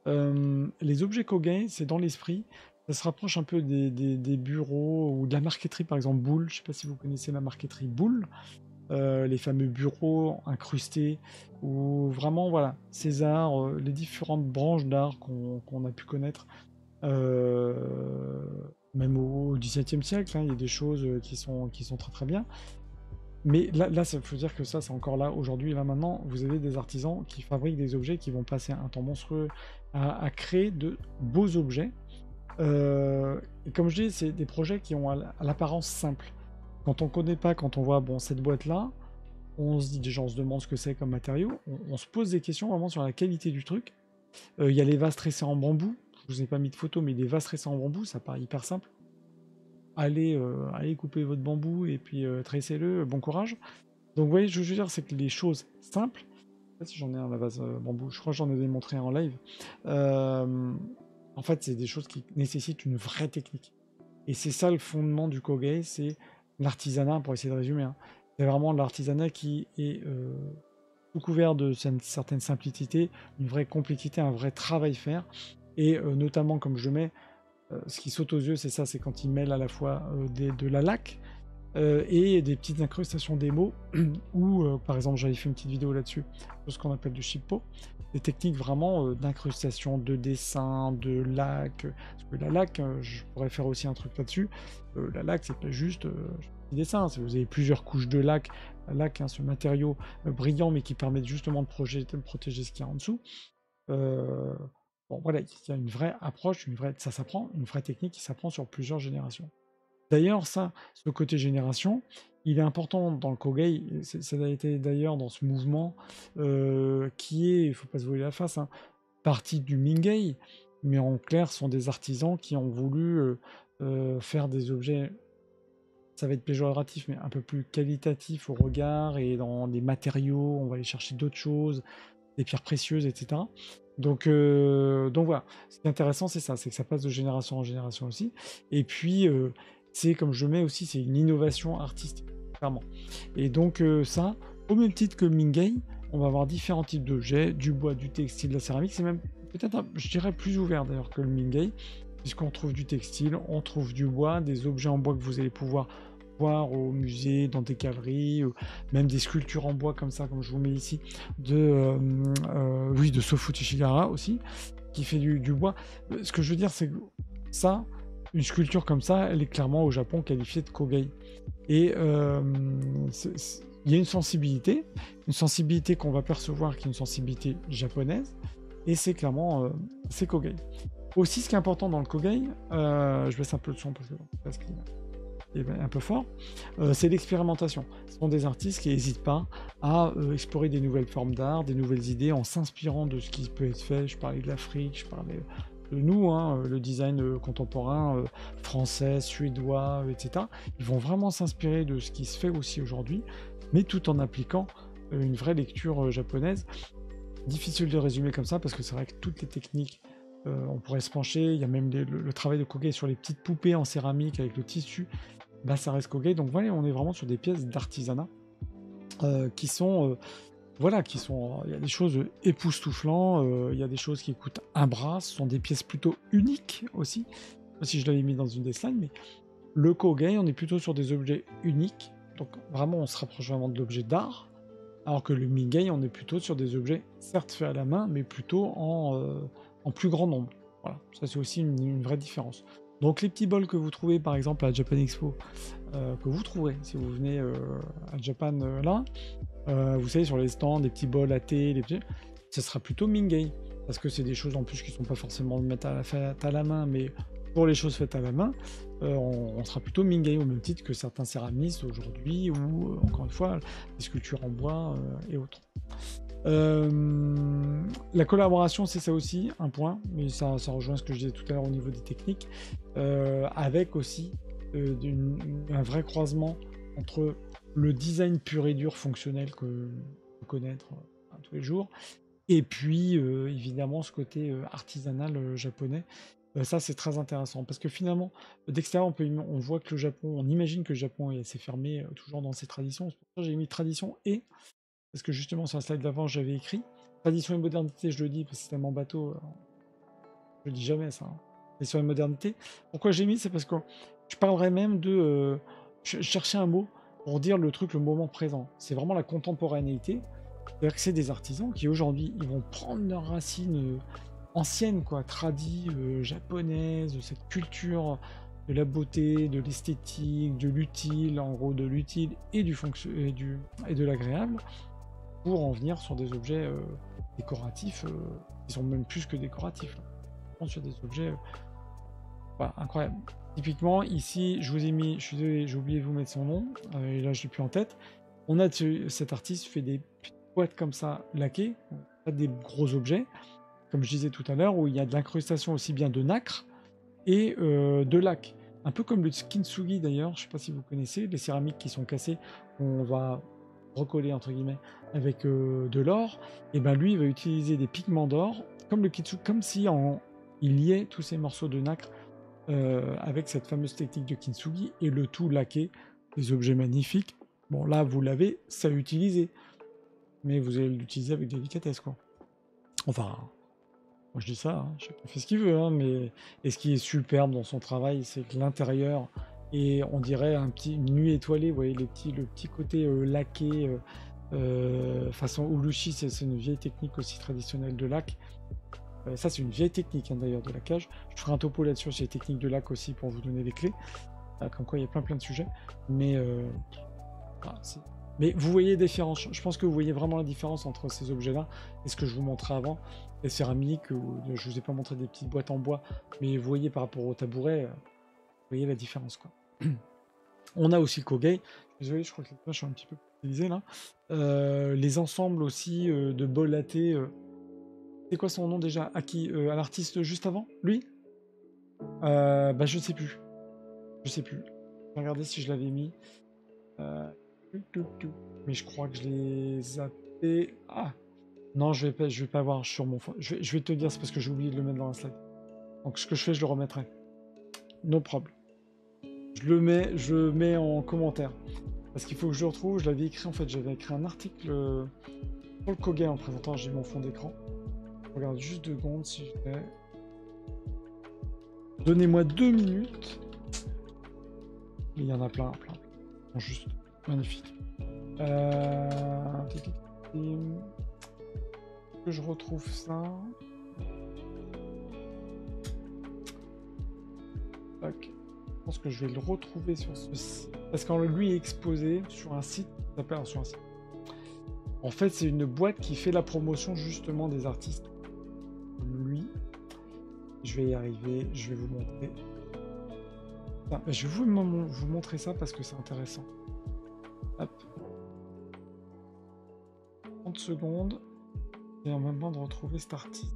les objets Kogai, c'est dans l'esprit, ça se rapproche un peu des bureaux ou de la marqueterie, par exemple Boulle. Je ne sais pas si vous connaissez la marqueterie Boulle, les fameux bureaux incrustés, ou vraiment, voilà, ces arts, les différentes branches d'art qu'on a pu connaître, euh, même au XVIIe siècle, hein, il y a des choses qui sont très très bien. Mais là, ça veut dire que ça, c'est encore là aujourd'hui. Là maintenant, vous avez des artisans qui fabriquent des objets qui vont passer un temps monstrueux à créer de beaux objets. Et comme je dis, c'est des projets qui ont à l'apparence simple. Quand on connaît pas, quand on voit bon cette boîte-là, on se dit déjà, on se demande ce que c'est comme matériau. On se pose des questions vraiment sur la qualité du truc. Il y a les vases tressés en bambou. Je vous ai pas mis de photo, mais des vases tressés en bambou, ça paraît hyper simple. Allez couper votre bambou et puis tressez-le, bon courage. Donc vous voyez, je veux dire, c'est que les choses simples, je sais pas si j'en ai un la vase bambou, je crois que j'en ai démontré en live. En fait, c'est des choses qui nécessitent une vraie technique. Et c'est ça le fondement du Kogai, c'est l'artisanat, pour essayer de résumer, hein. C'est vraiment l'artisanat qui est sous couvert de certaine simplicité, une vraie complexité, un vrai travail faire. Et notamment, comme je le mets, ce qui saute aux yeux, c'est ça, c'est quand ils mêlent à la fois de la laque et des petites incrustations d'émaux, ou par exemple, j'avais fait une petite vidéo là-dessus, sur ce qu'on appelle du shippo, des techniques vraiment d'incrustation, de dessin, de laque. Parce que la laque, je pourrais faire aussi un truc là-dessus. La laque, c'est pas juste du dessin, vous avez plusieurs couches de laque. La laque, hein, ce matériau brillant, mais qui permet justement de protéger ce qu'il y a en dessous. Bon, voilà, il y a une vraie approche, ça s'apprend, une vraie technique qui s'apprend sur plusieurs générations. D'ailleurs, ça, ce côté génération, il est important dans le Kogai, ça a été d'ailleurs dans ce mouvement qui est, il ne faut pas se voiler la face, hein, partie du Mingei, mais en clair, ce sont des artisans qui ont voulu faire des objets, ça va être péjoratif, mais un peu plus qualitatifs au regard, et dans des matériaux, on va aller chercher d'autres choses, des pierres précieuses, etc. Donc voilà, ce qui est intéressant, c'est ça, c'est que ça passe de génération en génération aussi. Et puis, c'est comme je mets aussi, c'est une innovation artistique, clairement. Et donc ça, au même titre que Mingei, on va avoir différents types d'objets, du bois, du textile, de la céramique. C'est même peut-être, je dirais, plus ouvert d'ailleurs que le Mingei, puisqu'on trouve du textile, on trouve du bois, des objets en bois que vous allez pouvoir voir au musée, dans des galeries, même des sculptures en bois comme ça, comme je vous mets ici, de Sofu Tishigara aussi, qui fait du bois. Ce que je veux dire, c'est que ça, une sculpture comme ça, elle est clairement au Japon qualifiée de Kogai. Et il y a une sensibilité qu'on va percevoir qui est une sensibilité japonaise, et c'est clairement c'est Kogai. Aussi, ce qui est important dans le Kogai, je baisse un peu le son parce qu'il est un peu fort, c'est l'expérimentation. Ce sont des artistes qui n'hésitent pas à explorer des nouvelles formes d'art, des nouvelles idées, en s'inspirant de ce qui peut être fait. Je parlais de l'Afrique, je parlais de nous, hein, le design contemporain français, suédois, etc. Ils vont vraiment s'inspirer de ce qui se fait aussi aujourd'hui, mais tout en appliquant une vraie lecture japonaise. Difficile de résumer comme ça, parce que c'est vrai que toutes les techniques, on pourrait se pencher. Il y a même le travail de Kogai sur les petites poupées en céramique avec le tissu, bah ça reste Kogai. Donc voilà, on est vraiment sur des pièces d'artisanat qui sont il y a des choses époustouflantes, il y a des choses qui coûtent un bras, ce sont des pièces plutôt uniques aussi. Je sais pas si je l'avais mis dans une des slides, mais le Kogai, on est plutôt sur des objets uniques, donc vraiment on se rapproche vraiment de l'objet d'art, alors que le Mingei, on est plutôt sur des objets certes faits à la main, mais plutôt en plus grand nombre. Voilà, ça c'est aussi une vraie différence. Donc les petits bols que vous trouvez par exemple à Japan Expo, que vous trouverez si vous venez à Japan là, vous savez sur les stands, des petits bols à thé, ça sera plutôt Mingei. Parce que c'est des choses en plus qui sont pas forcément faites à la main, mais pour les choses faites à la main, on sera plutôt Mingei au même titre que certains céramistes aujourd'hui, ou encore une fois, des sculptures en bois et autres. La collaboration, c'est ça aussi, un point, mais ça rejoint ce que je disais tout à l'heure au niveau des techniques, avec aussi un vrai croisement entre le design pur et dur fonctionnel que vous connaître tous les jours, et puis évidemment ce côté artisanal japonais. Ça c'est très intéressant, parce que finalement, d'extérieur on voit que le Japon, on imagine que le Japon est assez fermé toujours dans ses traditions, c'est pour ça que j'ai mis tradition et parce que justement sur la slide d'avant j'avais écrit tradition et modernité, je le dis parce que c'est tellement bateau, je le dis jamais ça. Tradition et modernité. Pourquoi j'ai mis, c'est parce que je parlerais même de je cherchais un mot pour dire le truc, le moment présent. C'est vraiment la contemporanéité. C'est-à-dire que c'est des artisans qui aujourd'hui ils vont prendre leurs racines anciennes, quoi, tradies, japonaises, de cette culture de la beauté, de l'esthétique, de l'utile, en gros de l'utile et et de l'agréable, pour en venir sur des objets décoratifs qui sont même plus que décoratifs. Là. Je pense sur des objets voilà, incroyables. Typiquement, ici, je vous ai mis, je suis désolé, j'ai oublié de vous mettre son nom, et là je l'ai plus en tête. On a cet artiste fait des boîtes comme ça laquées, pas des gros objets, comme je disais tout à l'heure, où il y a de l'incrustation aussi bien de nacre et de lac. Un peu comme le kintsugi d'ailleurs, je ne sais pas si vous connaissez, les céramiques qui sont cassées, on va recoller entre guillemets avec de l'or, et ben lui il va utiliser des pigments d'or, comme le kintsugi, comme si il liait tous ces morceaux de nacre avec cette fameuse technique de kintsugi, et le tout laqué, des objets magnifiques. Bon là vous l'avez, ça utilisé, mais vous allez l'utiliser avec délicatesse quoi. Enfin, moi je dis ça, hein, chacun fait ce qu'il veut, hein, mais et ce qui est superbe dans son travail, c'est que l'intérieur, et on dirait une nuit étoilée, vous voyez le petit côté laqué, façon Ulushi, c'est une vieille technique aussi traditionnelle de lac. Ça c'est une vieille technique hein, d'ailleurs de laquage. Je ferai un topo là-dessus sur les techniques de lac aussi pour vous donner les clés. Comme quoi il y a plein de sujets. Mais mais vous voyez la différence, je pense que vous voyez vraiment la différence entre ces objets-là et ce que je vous montrais avant, les céramiques, je vous ai pas montré des petites boîtes en bois, mais vous voyez par rapport au tabouret, vous voyez la différence quoi. On a aussi le Kogei, désolé, je crois que les pages sont un petit peu utilisées là. Les ensembles aussi de bol à thé, c'est quoi son nom déjà? À qui? À l'artiste juste avant? Lui? Bah je sais plus. Je sais plus. Je vais regarder si je l'avais mis. Mais je crois que je l'ai zappé. Ah non, je vais pas voir sur mon phone. Je vais te dire, c'est parce que j'ai oublié de le mettre dans la slide. Donc ce que je fais, je le remettrai. No problem. Je mets en commentaire. Parce qu'il faut que je le retrouve. Je l'avais écrit en fait. J'avais écrit un article pour le Kogei en présentant. J'ai mon fond d'écran. Je regarde juste 2 secondes si je l'ai. Donnez-moi 2 minutes. Il y en a plein. Juste magnifique. Que je retrouve ça. Tac. Je pense que je vais le retrouver sur ce site. Parce qu'en lui est exposé sur un site. Sur un site. En fait, c'est une boîte qui fait la promotion justement des artistes. Lui. Je vais y arriver. Je vais vous montrer. Enfin, je vais vous montrer ça parce que c'est intéressant. Hop. 30 secondes. Et en même temps de retrouver cet artiste.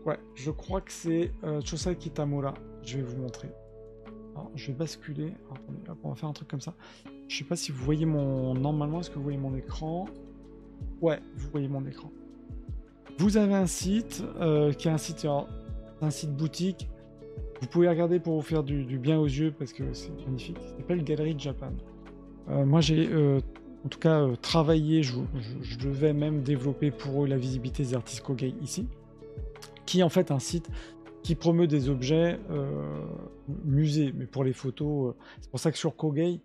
Ouais, je crois que c'est Chosai Kitamura. Je vais vous montrer. Alors, je vais basculer. Alors, attendez, hop, on va faire un truc comme ça. Je sais pas si vous voyez mon... Normalement, est-ce que vous voyez mon écran? Ouais, vous voyez mon écran. Vous avez un site qui est un site boutique. Vous pouvez regarder pour vous faire du bien aux yeux parce que c'est magnifique. Ça s'appelle Galerie de Japan. Moi, j'ai en tout cas travaillé, je devais même développer pour eux la visibilité des artistes Kogei ici, qui est en fait un site qui promeut des objets musées, mais pour les photos. C'est pour ça que sur Kogei,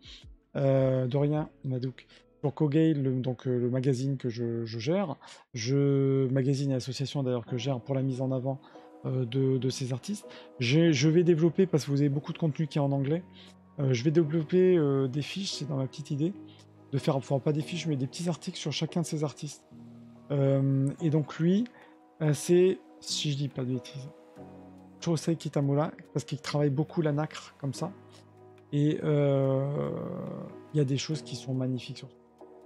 de rien, Madouk. sur Kogei, donc le magazine que je gère, magazine et association d'ailleurs que je gère pour la mise en avant de ces artistes. Je vais développer, parce que vous avez beaucoup de contenu qui est en anglais, je vais développer des fiches, c'est dans ma petite idée, de faire, enfin pas des fiches, mais des petits articles sur chacun de ces artistes. Et donc lui, c'est, si je dis pas de bêtises, Chosei Kitamura, parce qu'il travaille beaucoup la nacre comme ça. Et il y a des choses qui sont magnifiques sur ça.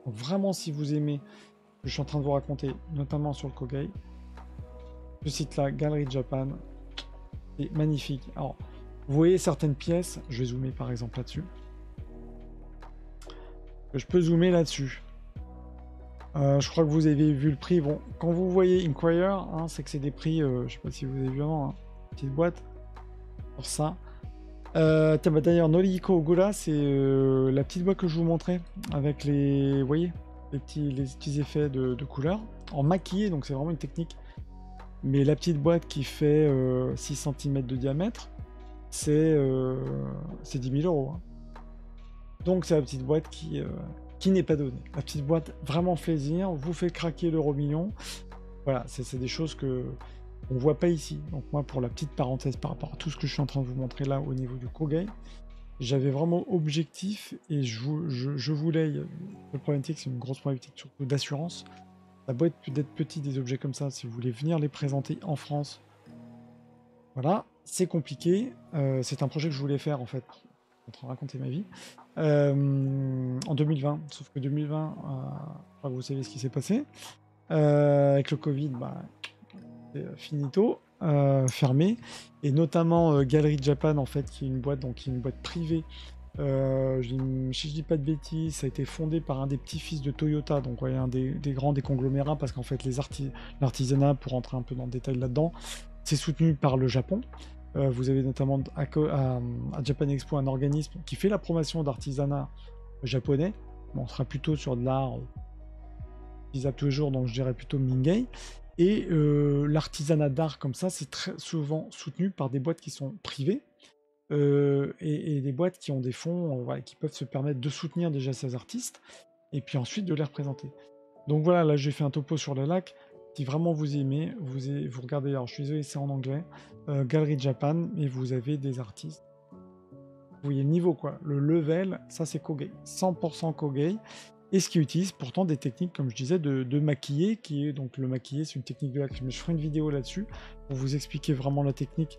Donc vraiment, si vous aimez ce que je suis en train de vous raconter, notamment sur le Kogei, ce site-là, Gallery Japan, c'est magnifique. Alors, vous voyez certaines pièces, je vais zoomer par exemple là-dessus. Je peux zoomer là-dessus. Je crois que vous avez vu le prix. Bon, quand vous voyez Inquirer, hein, c'est que c'est des prix, je sais pas si vous avez vu avant, hein, petite boîte pour ça. Tiens, bah, d'ailleurs, Noriko Ogura, c'est la petite boîte que je vous montrais avec les, vous voyez, les petits effets de couleurs en maquillé, donc c'est vraiment une technique. Mais la petite boîte qui fait 6 cm de diamètre, c'est 10 000 euros. Hein. Donc c'est la petite boîte qui n'est pas donnée. La petite boîte vraiment plaisir, vous fait craquer l'euro million. Voilà, c'est des choses que on voit pas ici. Donc moi, pour la petite parenthèse par rapport à tout ce que je suis en train de vous montrer là au niveau du Kogei, j'avais vraiment objectif et je voulais. Le problématique, c'est une grosse problématique surtout d'assurance. Ça doit être petit des objets comme ça. Si vous voulez venir les présenter en France, voilà, c'est compliqué. C'est un projet que je voulais faire en fait, pour raconter ma vie, en 2020. Sauf que 2020, vous savez ce qui s'est passé. Avec le Covid, bah, c'est finito, fermé. Et notamment Gallery Japan, en fait, qui est une boîte, donc qui est une boîte privée. Si je dis pas de bêtises, ça a été fondé par un des petits-fils de Toyota, donc ouais, un des grands des conglomérats, parce qu'en fait l'artisanat, pour rentrer un peu dans le détail là-dedans, c'est soutenu par le Japon. Vous avez notamment à Japan Expo un organisme qui fait la promotion d'artisanat japonais. Bon, on sera plutôt sur de l'art utilisable tous les jours, donc je dirais plutôt Mingei. Et l'artisanat d'art comme ça, c'est très souvent soutenu par des boîtes qui sont privées. Et des boîtes qui ont des fonds voilà, qui peuvent se permettre de soutenir déjà ces artistes et puis ensuite de les représenter. Donc voilà, là j'ai fait un topo sur le lac. Si vraiment vous aimez, vous regardez, alors je suis désolé, c'est en anglais, Gallery Japan, et vous avez des artistes. Vous voyez le niveau, quoi. Le level, ça c'est Kogei. 100% Kogei. Et ce qui utilise pourtant des techniques, comme je disais, de maquiller, qui est donc le maquiller, c'est une technique de lac. Je ferai une vidéo là-dessus pour vous expliquer vraiment la technique,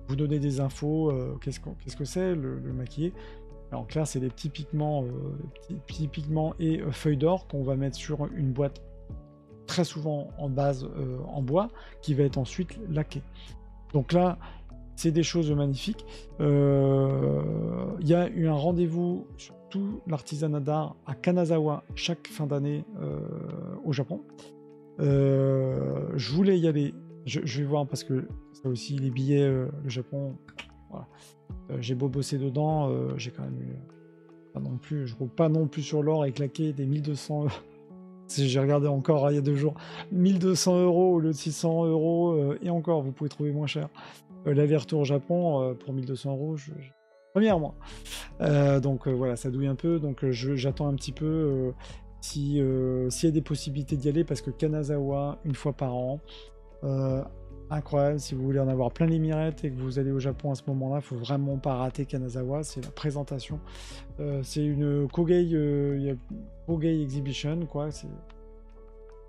vous donner des infos, qu'est-ce que c'est le maquiller. Alors, en clair, c'est des petits pigments, et feuilles d'or qu'on va mettre sur une boîte, très souvent en base en bois, qui va être ensuite laquée. Donc là, c'est des choses magnifiques. Il y a eu un rendez-vous sur tout l'artisanat d'art à Kanazawa chaque fin d'année au Japon. Je voulais y aller. Je vais voir parce que ça aussi, les billets, le Japon, voilà. J'ai beau bosser dedans, j'ai quand même eu. Pas non plus, je roule pas non plus sur l'or et claquer des 1200 euros. J'ai regardé encore il y a 2 jours. 1200 euros au lieu de 600 euros, et encore, vous pouvez trouver moins cher. L'aller-retour au Japon pour 1200 euros, première moi. Donc voilà, ça douille un peu. Donc j'attends un petit peu s'il y a des possibilités d'y aller parce que Kanazawa, une fois par an, incroyable. Si vous voulez en avoir plein les mirettes et que vous allez au Japon à ce moment-là, il faut vraiment pas rater Kanazawa. C'est la présentation. C'est une Kogei, Kogei Exhibition, quoi. C'est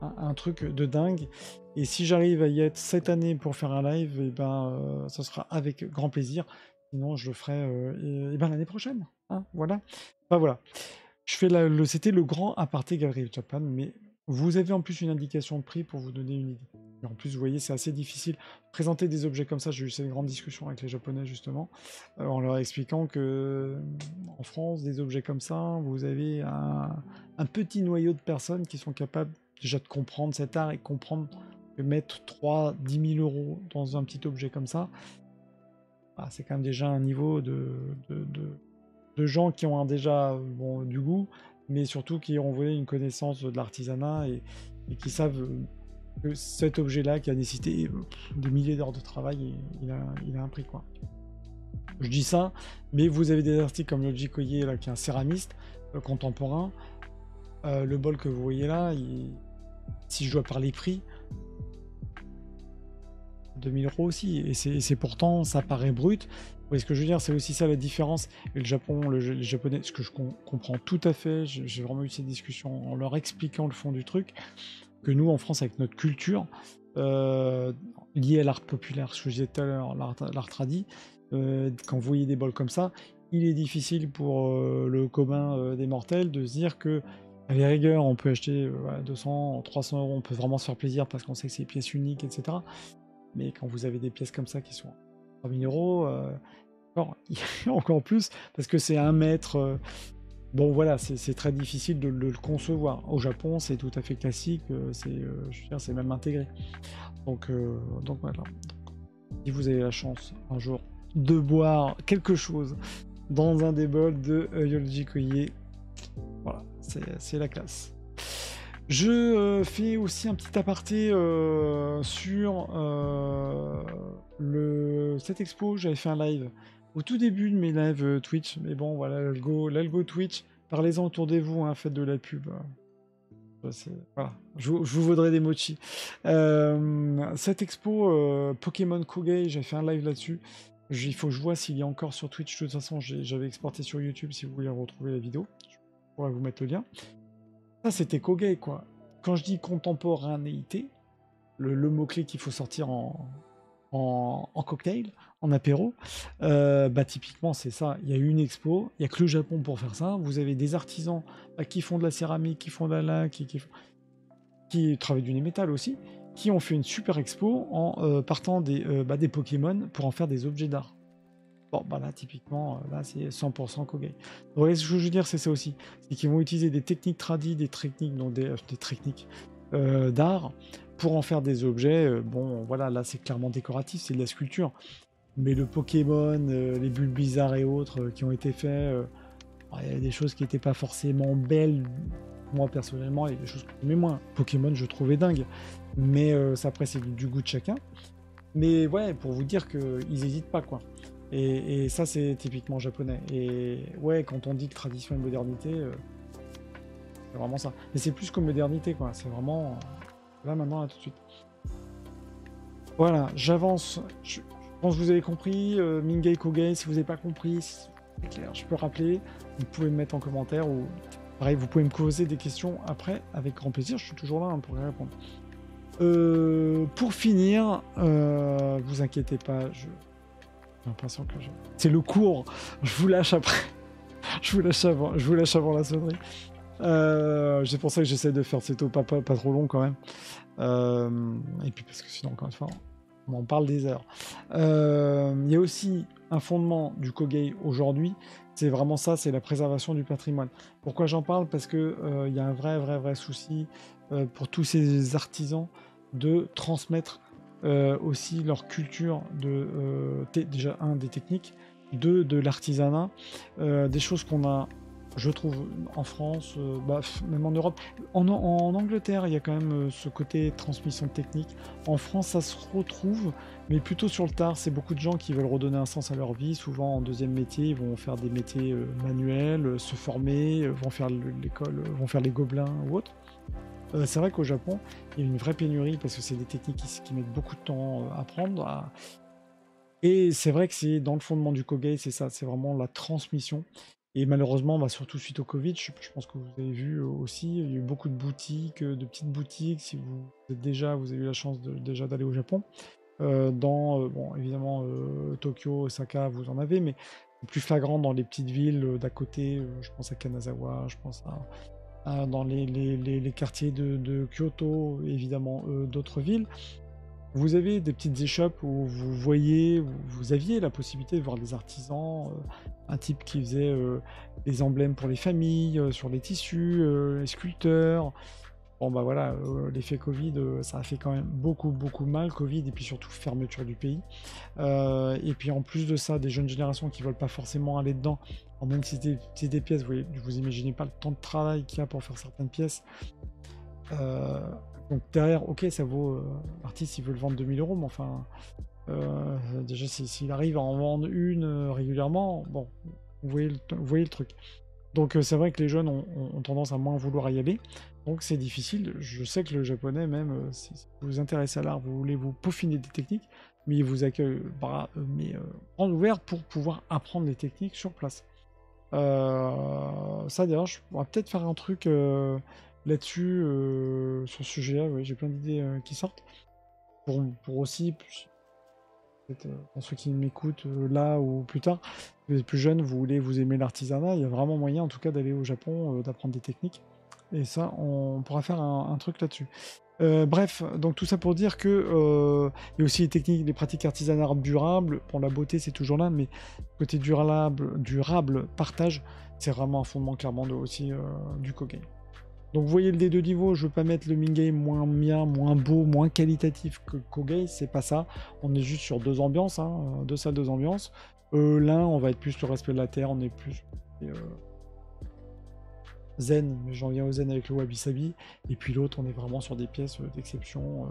un truc de dingue. Et si j'arrive à y être cette année pour faire un live, et ben, ça sera avec grand plaisir. Sinon, je le ferai l'année prochaine. Hein, voilà. Enfin, voilà. Je fais c'était le grand aparté Gallery Japan, mais vous avez en plus une indication de prix pour vous donner une idée. Et en plus, vous voyez, c'est assez difficile. Présenter des objets comme ça, j'ai eu cette grande discussion avec les Japonais, justement, en leur expliquant que en France, des objets comme ça, vous avez un petit noyau de personnes qui sont capables déjà de comprendre cet art et comprendre que mettre 10 000 euros dans un petit objet comme ça, c'est quand même déjà un niveau de gens qui ont déjà du goût, mais surtout qui ont volé une connaissance de l'artisanat et qui savent que cet objet-là, qui a nécessité des milliers d'heures de travail, il a un prix, quoi. Je dis ça, mais vous avez des artistes comme Loji Koye, là, qui est un céramiste contemporain. Le bol que vous voyez là, si je dois parler prix, 2000 € aussi, et c'est pourtant, ça paraît brut. Vous voyez ce que je veux dire? C'est aussi ça la différence. Et le Japon, les Japonais, ce que je comprends tout à fait, j'ai vraiment eu cette discussion en leur expliquant le fond du truc, que nous, en France, avec notre culture, liée à l'art populaire, ce que je disais tout à l'heure, l'art tradi, quand vous voyez des bols comme ça, il est difficile pour le commun des mortels de se dire que, à la rigueur, on peut acheter 200, 300 €, on peut vraiment se faire plaisir parce qu'on sait que c'est des pièces uniques, etc. Mais quand vous avez des pièces comme ça qui sont à 3000 €, encore plus, parce que c'est 1 mètre. Bon, voilà, c'est très difficile de le concevoir. Au Japon, c'est tout à fait classique, je veux dire, c'est même intégré. Donc voilà. Si vous avez la chance un jour de boire quelque chose dans un des bols de Yoji Koye, voilà, c'est la classe. Je fais aussi un petit aparté sur cette expo. J'avais fait un live au tout début de mes lives Twitch, mais bon, voilà, l'algo Twitch, parlez-en autour de vous, hein, faites de la pub. Voilà, je vous vaudrai des mochis. Cette expo Pokémon Koge, j'ai fait un live là-dessus. Il faut que je vois s'il y a encore sur Twitch. De toute façon, j'avais exporté sur YouTube si vous voulez retrouver la vidéo. Je pourrais vous mettre le lien. Ça, c'était Koge, quoi. Quand je dis contemporanéité, le mot-clé qu'il faut sortir en cocktail, en apéro, typiquement, c'est ça. Il y a une expo, il n'y a que le Japon pour faire ça. Vous avez des artisans qui font de la céramique, qui font de la laque, qui travaillent du métal aussi, qui ont fait une super expo en partant des Pokémon pour en faire des objets d'art. Bon, là, typiquement, là, c'est 100% Koge. Vous voyez ce que je veux dire, c'est ça aussi. C'est qu'ils vont utiliser des techniques tradies, des techniques, des techniques d'art pour en faire des objets. Bon, voilà, là, c'est clairement décoratif, c'est de la sculpture. Mais le Pokémon, les bulles bizarres et autres qui ont été faits, il y a des choses qui n'étaient pas forcément belles. Moi, personnellement, il y a des choses que j'aimais moins. Pokémon, je trouvais dingue. Mais ça, après, c'est du goût de chacun. Mais ouais, pour vous dire qu'ils n'hésitent pas, quoi. Et ça, c'est typiquement japonais. Et ouais, quand on dit que tradition et modernité, c'est vraiment ça. Mais c'est plus que modernité, quoi. C'est vraiment là, maintenant, là, tout de suite. Voilà, j'avance. Je pense que vous avez compris. Mingei Koge, si vous n'avez pas compris, c'est clair, je peux rappeler. Vous pouvez me mettre en commentaire ou pareil, vous pouvez me poser des questions après, avec grand plaisir. Je suis toujours là pour y répondre. Pour finir, vous inquiétez pas, j'ai l'impression que c'est le cours. Je vous lâche après. je vous lâche avant la sonnerie. C'est pour ça que j'essaie de faire ces taux pas trop long quand même. Et puis parce que sinon, encore une fois, on en parle des heures. Il y a aussi un fondement du Koge aujourd'hui. C'est vraiment ça, c'est la préservation du patrimoine. Pourquoi j'en parle? Parce que il y a un vrai souci pour tous ces artisans de transmettre aussi leur culture déjà des techniques, de l'artisanat, des choses qu'on a, je trouve, en France, même en Europe. En Angleterre, il y a quand même ce côté transmission technique. En France, ça se retrouve, mais plutôt sur le tard. C'est beaucoup de gens qui veulent redonner un sens à leur vie. Souvent, en deuxième métier, ils vont faire des métiers manuels, se former, vont faire l'école, vont faire les gobelins ou autre. C'est vrai qu'au Japon, il y a une vraie pénurie parce que c'est des techniques qui mettent beaucoup de temps à apprendre. Et c'est vrai que c'est dans le fondement du Koge, c'est ça, c'est vraiment la transmission. Et malheureusement, surtout suite au Covid, je pense que vous avez vu aussi, il y a eu beaucoup de boutiques, de petites boutiques. Si vous avez eu la chance déjà d'aller au Japon. Bon, évidemment, Tokyo, Osaka, vous en avez, mais plus flagrant dans les petites villes d'à côté. Je pense à Kanazawa, je pense dans les quartiers de Kyoto, évidemment, d'autres villes. Vous avez des petites échoppes où vous aviez la possibilité de voir des artisans, un type qui faisait les emblèmes pour les familles, sur les tissus, les sculpteurs. Bon voilà, l'effet Covid, ça a fait quand même beaucoup mal, Covid, et puis surtout fermeture du pays. Et puis en plus de ça, des jeunes générations qui veulent pas forcément aller dedans. Alors même si c'est des pièces, vous imaginez pas le temps de travail qu'il y a pour faire certaines pièces. Donc derrière, ok, ça vaut. L'artiste, il veut le vendre 2000 €, mais enfin, déjà, s'il arrive à en vendre une régulièrement, bon, vous voyez le truc. Donc c'est vrai que les jeunes ont tendance à moins vouloir y aller. Donc c'est difficile. Je sais que le japonais, même si vous vous intéressez à l'art, vous voulez vous peaufiner des techniques, mais il vous accueille grands ouverts pour pouvoir apprendre les techniques sur place. Ça d'ailleurs, on va peut-être faire un truc là-dessus, sur ce sujet-là. Ouais, j'ai plein d'idées qui sortent. Pour aussi, peut-être, pour ceux qui m'écoutent là ou plus tard, vous êtes plus jeune, vous aimez l'artisanat, il y a vraiment moyen en tout cas d'aller au Japon, d'apprendre des techniques. Et ça, on pourra faire un truc là-dessus. Bref, donc tout ça pour dire que il y a aussi les techniques, les pratiques artisanales durables. Pour la beauté, c'est toujours là, mais côté durable, partage, c'est vraiment un fondement clairement aussi du Kogai. Donc vous voyez les deux niveaux, je veux pas mettre le Mingei moins bien, moins beau, moins qualitatif que le Kogai, c'est pas ça. On est juste sur deux ambiances, hein, deux salles, deux ambiances. L'un, on va être plus sur le respect de la terre, on est plus zen, mais j'en viens au zen avec le wabi-sabi. Et puis l'autre, on est vraiment sur des pièces d'exception.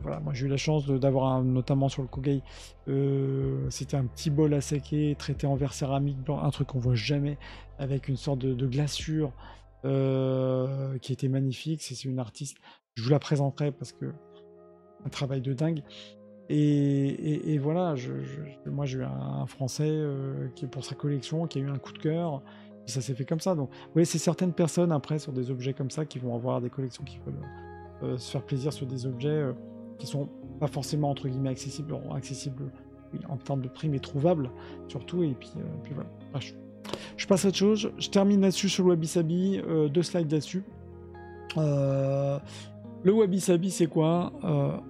Voilà, moi j'ai eu la chance d'avoir notamment sur le Kogai, c'était un petit bol à saké traité en verre céramique blanc, un truc qu'on voit jamais, avec une sorte de glaçure qui était magnifique. C'est une artiste, je vous la présenterai parce que un travail de dingue. Et voilà, moi j'ai eu un Français qui est pour sa collection, qui a eu un coup de cœur, et ça s'est fait comme ça. Donc, vous voyez, c'est certaines personnes après sur des objets comme ça qui vont avoir des collections qui veulent se faire plaisir sur des objets qui sont pas forcément entre guillemets accessibles, oui, en termes de prix, mais trouvables surtout. Et puis voilà. Enfin, je passe à autre chose. Je termine là-dessus sur le wabi-sabi. 2 slides là-dessus. Le wabi-sabi, c'est quoi?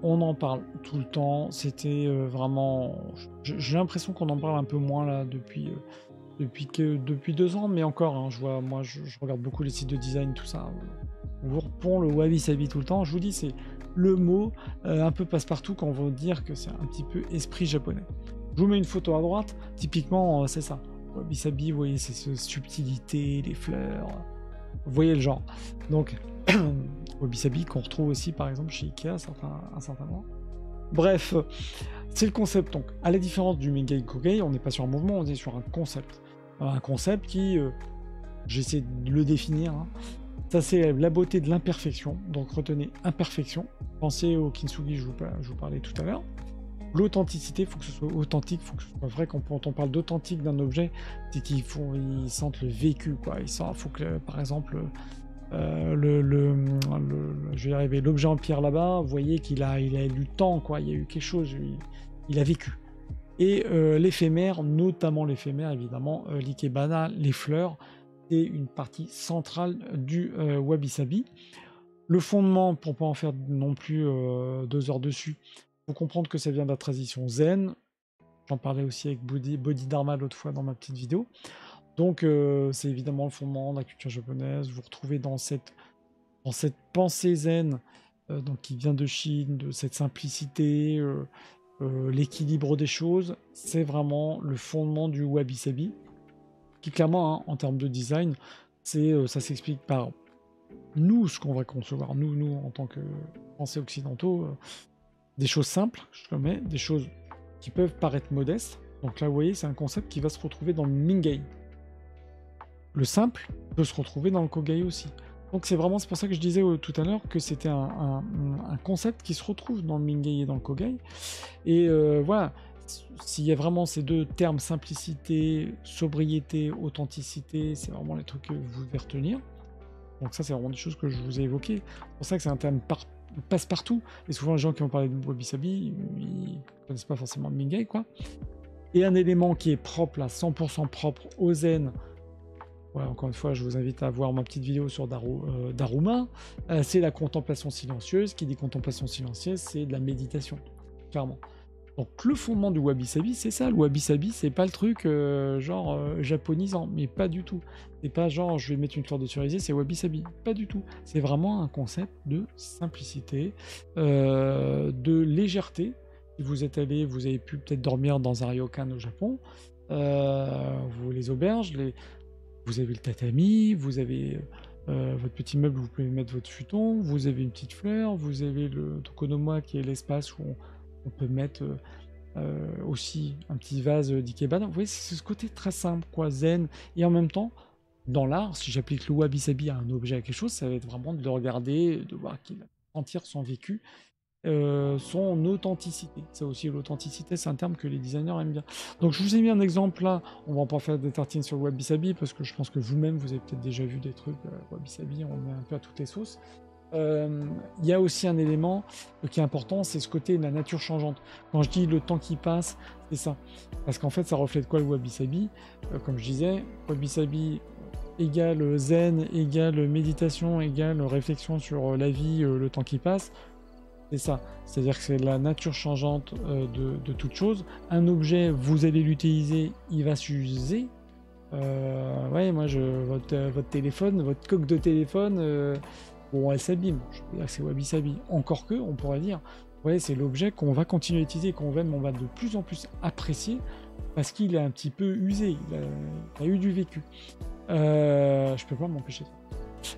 On en parle tout le temps. C'était vraiment. J'ai l'impression qu'on en parle un peu moins là depuis 2 ans, mais encore. Hein, je regarde beaucoup les sites de design, tout ça. On vous repond le wabi-sabi tout le temps. Je vous dis, c'est le mot un peu passe-partout quand on veut dire que c'est un petit peu esprit japonais. Je vous mets une photo à droite. Typiquement, c'est ça. Wabi-sabi, vous voyez, c'est cette subtilité, les fleurs. Vous voyez le genre. Donc, wabi-sabi qu'on retrouve aussi par exemple chez Ikea à un certain moment. Bref, c'est le concept. Donc, à la différence du Mingei Kogai, on n'est pas sur un mouvement, on est sur un concept. Un concept qui, j'essaie de le définir, hein. Ça c'est la beauté de l'imperfection. Donc retenez imperfection. Pensez au kintsugi, je vous parlais tout à l'heure. L'authenticité, il faut que ce soit authentique, il faut que ce soit vrai. Quand on parle d'authentique d'un objet, c'est qu'ils sentent le vécu, quoi. Il faut que, par exemple, je vais y arriver, l'objet en pierre là-bas, vous voyez qu'il a eu du temps, quoi. Il y a eu quelque chose, il a vécu. Et l'éphémère, notamment l'éphémère, évidemment, l'ikebana, les fleurs, c'est une partie centrale du wabi-sabi. Le fondement, pour ne pas en faire non plus 2 heures dessus, il faut comprendre que ça vient de la tradition zen. J'en parlais aussi avec Bodhidharma l'autre fois dans ma petite vidéo. Donc c'est évidemment le fondement de la culture japonaise. Vous retrouvez dans cette pensée zen donc qui vient de Chine, de cette simplicité, l'équilibre des choses. C'est vraiment le fondement du wabi-sabi, qui clairement, hein, en termes de design, ça s'explique par nous, ce qu'on va concevoir, nous en tant que Français occidentaux, des choses simples, je le mets, des choses qui peuvent paraître modestes. Donc là, vous voyez, c'est un concept qui va se retrouver dans le Mingei. Le simple peut se retrouver dans le Kogai aussi. Donc c'est pour ça que je disais tout à l'heure que c'était un concept qui se retrouve dans le Mingei et dans le Kogai. Et voilà, s'il y a vraiment ces deux termes, simplicité, sobriété, authenticité, c'est vraiment les trucs que vous devez retenir. Donc ça, c'est vraiment des choses que je vous ai évoquées. C'est pour ça que c'est un terme passe-partout. Et souvent, les gens qui ont parlé de wabi-sabi, ils connaissent pas forcément le Mingei, quoi. Et un élément qui est propre, là, 100% propre au zen. Voilà, encore une fois, je vous invite à voir ma petite vidéo sur Daruma. C'est la contemplation silencieuse. Qui dit contemplation silencieuse, c'est de la méditation, clairement. Donc le fondement du wabi-sabi, c'est ça. Le wabi-sabi, c'est pas le truc japonisant, mais pas du tout. C'est pas genre je vais mettre une fleur de cerisier, c'est wabi-sabi. Pas du tout. C'est vraiment un concept de simplicité, de légèreté. Si vous êtes allé, vous avez pu peut-être dormir dans un ryokan au Japon. Les auberges, vous avez le tatami, vous avez votre petit meuble où vous pouvez mettre votre futon, vous avez une petite fleur, vous avez le tokonoma qui est l'espace où on peut mettre aussi un petit vase d'ikebana. Vous voyez, c'est ce côté très simple, quoi, zen, et en même temps dans l'art, si j'applique le wabi-sabi à un objet, à quelque chose, ça va être vraiment de le regarder, de voir qu'il va sentir son vécu, son authenticité. Ça aussi, l'authenticité, c'est un terme que les designers aiment bien. Donc je vous ai mis un exemple là, on va pas faire des tartines sur le wabi-sabi, parce que je pense que vous-même, vous avez peut-être déjà vu des trucs wabi-sabi, on met un peu à toutes les sauces. Il y a aussi un élément qui est important, c'est ce côté de la nature changeante. Quand je dis le temps qui passe, c'est ça. Parce qu'en fait, ça reflète quoi le wabi-sabi? Comme je disais, wabi-sabi égale zen, égale méditation, égale réflexion sur la vie, le temps qui passe. C'est ça. C'est-à-dire que c'est la nature changeante de toute chose. Un objet, vous allez l'utiliser, il va s'user. Ouais, moi, votre téléphone, votre coque de téléphone, bon, elle s'abîme. Je peux dire que c'est wabi-sabi. Encore que, on pourrait dire, ouais, c'est l'objet qu'on va continuer à utiliser, qu'on va, on va de plus en plus apprécier parce qu'il est un petit peu usé, il a eu du vécu. Je peux pas m'empêcher.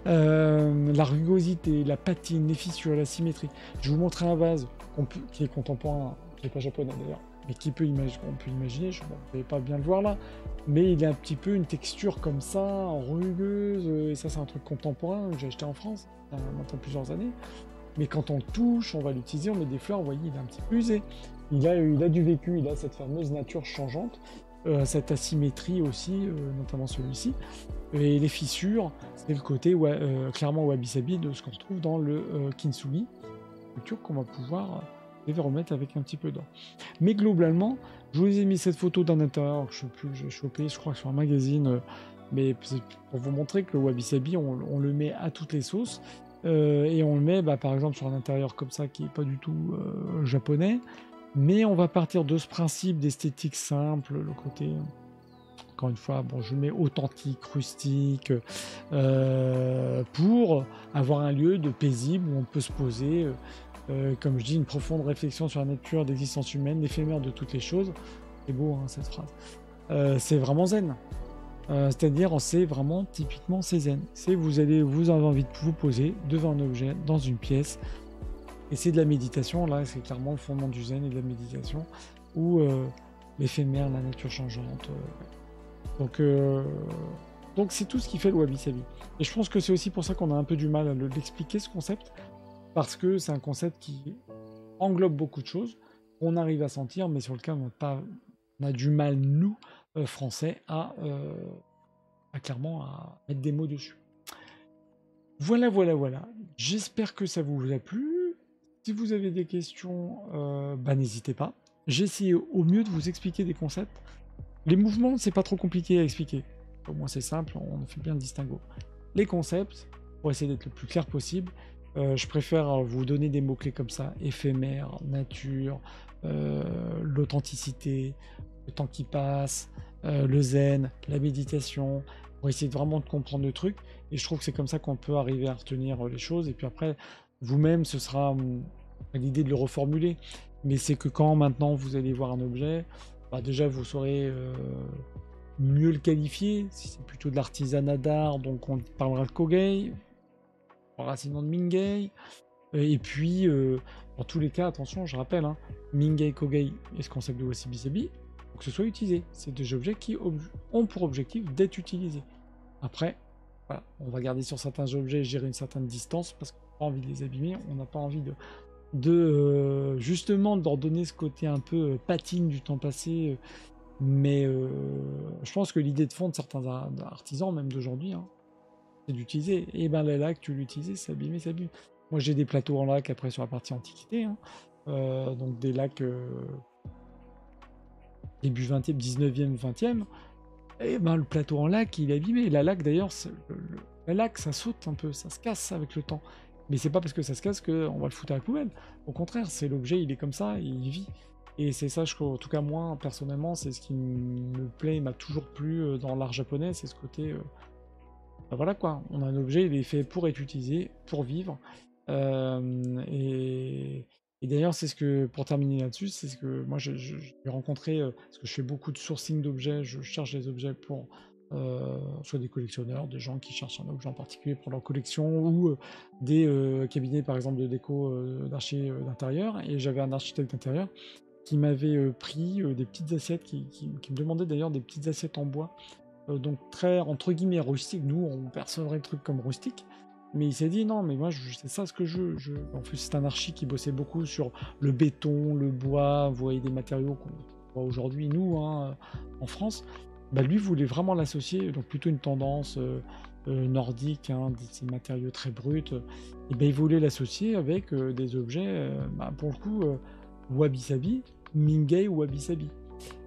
La rugosité, la patine, les fissures, la symétrie. Je vais vous montrer un vase qui est contemporain, qui n'est pas japonais d'ailleurs, mais qui peut on peut imaginer, vous ne pouvez pas bien le voir là, mais il a un petit peu une texture comme ça, rugueuse, et ça c'est un truc contemporain que j'ai acheté en France, il y a maintenant plusieurs années. Mais quand on le touche, on va l'utiliser, on met des fleurs, vous voyez, il est un petit peu usé. Il a du vécu, il a cette fameuse nature changeante, cette asymétrie aussi, notamment celui-ci. Et les fissures, c'est le côté clairement wabi-sabi de ce qu'on retrouve dans le kintsugi, culture qu'on va pouvoir remettre avec un petit peu d'or. Mais globalement, je vous ai mis cette photo d'un intérieur que je sais plus, que j'ai chopé, je crois que sur un magazine, mais c'est pour vous montrer que le wabi-sabi, on le met à toutes les sauces. Et on le met par exemple sur un intérieur comme ça qui n'est pas du tout japonais, mais on va partir de ce principe d'esthétique simple, le côté, encore une fois, bon, je le mets authentique, rustique, pour avoir un lieu de paisible où on peut se poser, comme je dis, une profonde réflexion sur la nature d'existence humaine, l'éphémère de toutes les choses. C'est beau hein, cette phrase. C'est vraiment zen. C'est-à-dire, c'est vraiment typiquement c'est zen. Vous avez envie de vous poser devant un objet, dans une pièce, et c'est de la méditation. Là, c'est clairement le fondement du zen et de la méditation, où l'éphémère, la nature changeante. Donc c'est tout ce qui fait le wabi-sabi. Et je pense que c'est aussi pour ça qu'on a un peu du mal à l'expliquer, ce concept, parce que c'est un concept qui englobe beaucoup de choses, qu'on arrive à sentir, mais sur lequel on a du mal, nous, français, à clairement à mettre des mots dessus. Voilà. J'espère que ça vous a plu. Si vous avez des questions, n'hésitez pas. J'ai essayé au mieux de vous expliquer des concepts. Les mouvements, c'est pas trop compliqué à expliquer. Au moins, c'est simple, on fait bien le distinguo. Les concepts, pour essayer d'être le plus clair possible, je préfère vous donner des mots-clés comme ça, éphémère, nature, l'authenticité, le temps qui passe, le zen, la méditation, pour essayer vraiment de comprendre le truc. Et je trouve que c'est comme ça qu'on peut arriver à retenir les choses. Et puis après, vous-même, ce sera l'idée de le reformuler. Mais c'est que quand maintenant vous allez voir un objet, déjà vous saurez mieux le qualifier. Si c'est plutôt de l'artisanat d'art, donc on parlera de Kogei, on parlera sinon de Mingei. Et puis, dans tous les cas, attention, je rappelle, hein, Mingei, Kogei et ce concept de wabi-sabi, faut que ce soit utilisé. C'est des objets qui ont pour objectif d'être utilisés. Après, voilà, on va garder sur certains objets, gérer une certaine distance, parce qu'on n'a pas envie de les abîmer, on n'a pas envie justement de leur donner ce côté un peu patine du temps passé. Mais je pense que l'idée de fond de certains artisans, même d'aujourd'hui, hein, c'est d'utiliser. Et ben les lacs, tu l'utilisais, c'est abîmé, c'est abîmé. Moi j'ai des plateaux en lac après sur la partie antiquité, hein, donc des lacs début 20e, 19e, 20e. Et ben le plateau en lac, il est abîmé. La lac d'ailleurs, le lac ça saute un peu, ça se casse avec le temps. Mais c'est pas parce que ça se casse qu'on va le foutre à la poubelle. Au contraire, c'est l'objet, il est comme ça, il vit. Et c'est ça, en tout cas moi, personnellement, c'est ce qui me plaît, m'a toujours plu dans l'art japonais, c'est ce côté... voilà quoi, on a un objet, il est fait pour être utilisé, pour vivre. Et d'ailleurs, c'est ce que, pour terminer là-dessus, c'est ce que moi j'ai rencontré, parce que je fais beaucoup de sourcing d'objets, je cherche des objets pour soit des collectionneurs, des gens qui cherchent un objet en particulier pour leur collection, ou des cabinets par exemple de déco d'archi d'intérieur. Et j'avais un architecte d'intérieur qui m'avait pris des petites assiettes, qui me demandait d'ailleurs des petites assiettes en bois donc très, entre guillemets, rustique. Nous, on percevrait le truc comme rustique. Mais il s'est dit, non, mais moi, c'est ça ce que je veux. En plus, c'est un archi qui bossait beaucoup sur le béton, le bois, vous voyez, des matériaux qu'on voit aujourd'hui, nous, hein, en France. Bah, lui voulait vraiment l'associer, donc plutôt une tendance nordique, hein, ces matériaux très bruts. Et ben, il voulait l'associer avec des objets, bah, pour le coup, wabi-sabi, Mingei ou wabi-sabi.